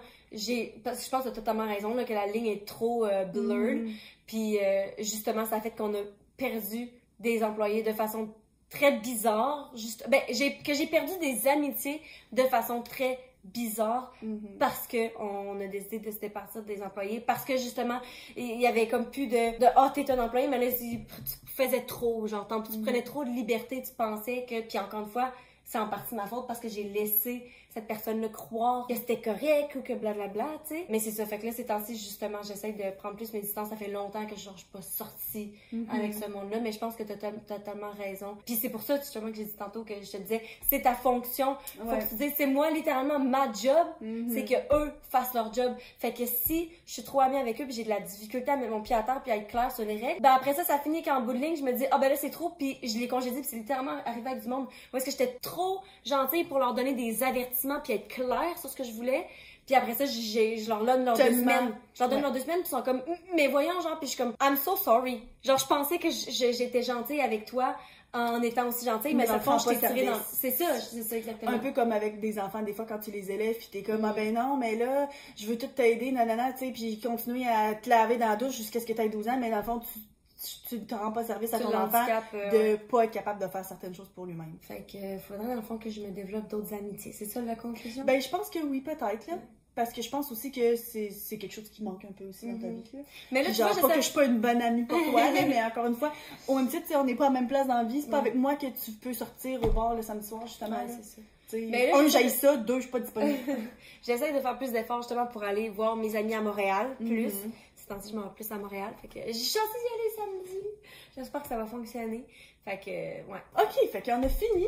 parce que je pense que tu as totalement raison, là, que la ligne est trop blurred. Puis justement, ça fait qu'on a perdu des employés de façon très bizarre. Que j'ai perdu des amitiés de façon très bizarre parce que on a décidé de se départir des employés, parce que justement il y avait comme plus de t'es un employé, mais là tu faisais trop, genre tu prenais trop de liberté, tu pensais que, puis encore une fois c'est en partie ma faute parce que j'ai laissé cette personne-là croire que c'était correct ou que blablabla, tu sais. Mais c'est ça, fait que là, ces temps-ci, justement, j'essaie de prendre plus mes distances. Ça fait longtemps que je suis pas sortie avec ce monde-là, mais je pense que t'as totalement raison. Puis c'est pour ça, justement, que j'ai dit tantôt, que je te disais, c'est ta fonction. Faut que tu dises, c'est moi, littéralement, ma job, c'est que eux fassent leur job. Fait que si je suis trop amie avec eux, puis j'ai de la difficulté à mettre mon pied à terre puis à être claire sur les règles, ben après ça finit qu'en bout de ligne, je me dis, ben là, c'est trop, puis je les congédie, puis c'est littéralement arrivé avec du monde où est-ce que j'étais trop gentille pour leur donner des avertissements puis être claire sur ce que je voulais. Puis après ça, je leur donne leurs 2 semaines. Je leur donne leurs 2 semaines, puis ils sont comme, mais voyons, genre, puis je suis comme, I'm so sorry. Genre, je pensais que j'étais gentille avec toi en étant aussi gentille, mais dans le fond, je t'ai tiré dans... C'est ça, exactement. Un peu comme avec des enfants, des fois, quand tu les élèves, puis t'es comme, ah ben non, mais là, je veux tout t'aider, nanana, tu sais, puis continuer à te laver dans la douche jusqu'à ce que t'aies 12 ans, mais dans le fond, tu te rends pas service à C'est ton le enfant handicap, de pas être capable de faire certaines choses pour lui-même. Fait que faudrait dans le fond que je me développe d'autres amitiés. C'est ça la conclusion? Ben, je pense que oui, peut-être, là. Parce que je pense aussi que c'est quelque chose qui manque un peu aussi dans ta vie, là. Mais là, tu Genre, vois, pas que je suis pas une bonne amie pour toi, là, mais encore une fois, au même titre, on n'est pas à la même place dans la vie. C'est pas avec moi que tu peux sortir au bar le samedi soir, justement. Ouais, là. c'est ça. Mais là, j'haïs ça, deux, je suis pas disponible. J'essaie de faire plus d'efforts justement pour aller voir mes amis à Montréal, plus. Ces temps-ci, je m'en vais plus à Montréal. Fait que j'ai chancé d'y aller samedi. J'espère que ça va fonctionner. Fait que, ouais. Ok, fait qu'on a fini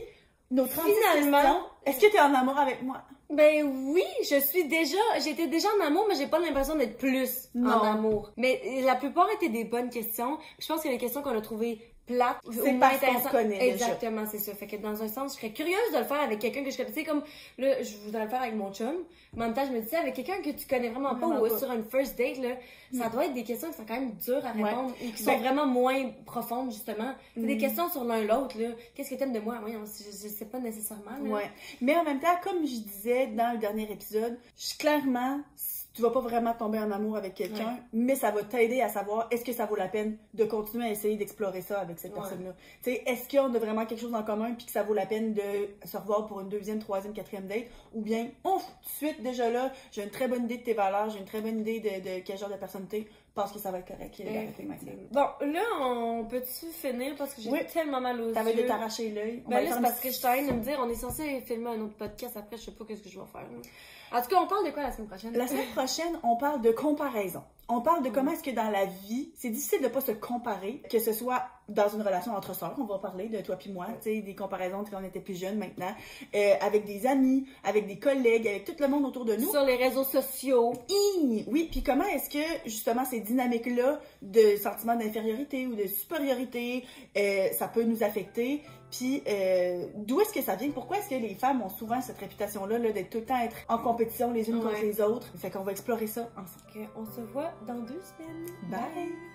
nos 36 Finalement. questions. Est-ce que t'es en amour avec moi? Ben oui, j'étais déjà en amour, mais j'ai pas l'impression d'être plus en amour. Mais la plupart étaient des bonnes questions. Je pense que les questions qu'on a trouvées plates, c'est parce qu'on se connaît exactement, c'est ça. Fait que dans un sens, je serais curieuse de le faire avec quelqu'un que je connais. Tu sais, comme là, je voudrais le faire avec mon chum. Mais en même temps, je me disais, avec quelqu'un que tu connais vraiment pas ou sur une first date, là, ça doit être des questions qui sont quand même dures à répondre et qui sont vraiment moins profondes, justement. C'est des questions sur l'un l'autre, là. Qu'est-ce que t'aimes de moi? Oui, je sais pas nécessairement, là. Ouais. Mais en même temps, comme je disais dans le dernier épisode, clairement, tu vas pas vraiment tomber en amour avec quelqu'un, mais ça va t'aider à savoir est-ce que ça vaut la peine de continuer à essayer d'explorer ça avec cette personne-là. Tu sais, est-ce qu'on a vraiment quelque chose en commun puis que ça vaut la peine de se revoir pour une deuxième, troisième, quatrième date, ou bien, tout de suite, déjà là, j'ai une très bonne idée de tes valeurs, j'ai une très bonne idée de quel genre de personne t'es, je pense que ça va être correct. Bon, là, on peut-tu finir parce que j'ai tellement mal aux yeux. T'avais de t'arracher l'œil. Ben là, c'est parce que je suis en train de me dire, on est censé filmer un autre podcast après, je sais pas qu'est-ce que je vais faire. En tout cas, on parle de quoi la semaine prochaine? La semaine prochaine, on parle de comparaison. On parle de comment est-ce que dans la vie, c'est difficile de pas se comparer, que ce soit dans une relation entre sœurs, on va parler de toi puis moi, tu sais, des comparaisons quand on était plus jeunes maintenant, avec des amis, avec des collègues, avec tout le monde autour de nous. Sur les réseaux sociaux. Oui, puis comment est-ce que, justement, ces dynamiques-là de sentiment d'infériorité ou de supériorité, ça peut nous affecter, puis d'où est-ce que ça vient? Pourquoi est-ce que les femmes ont souvent cette réputation-là là, d'être tout le temps être en compétition les unes contre les autres? Fait qu'on va explorer ça ensemble. On se voit dans 2 semaines. Bye!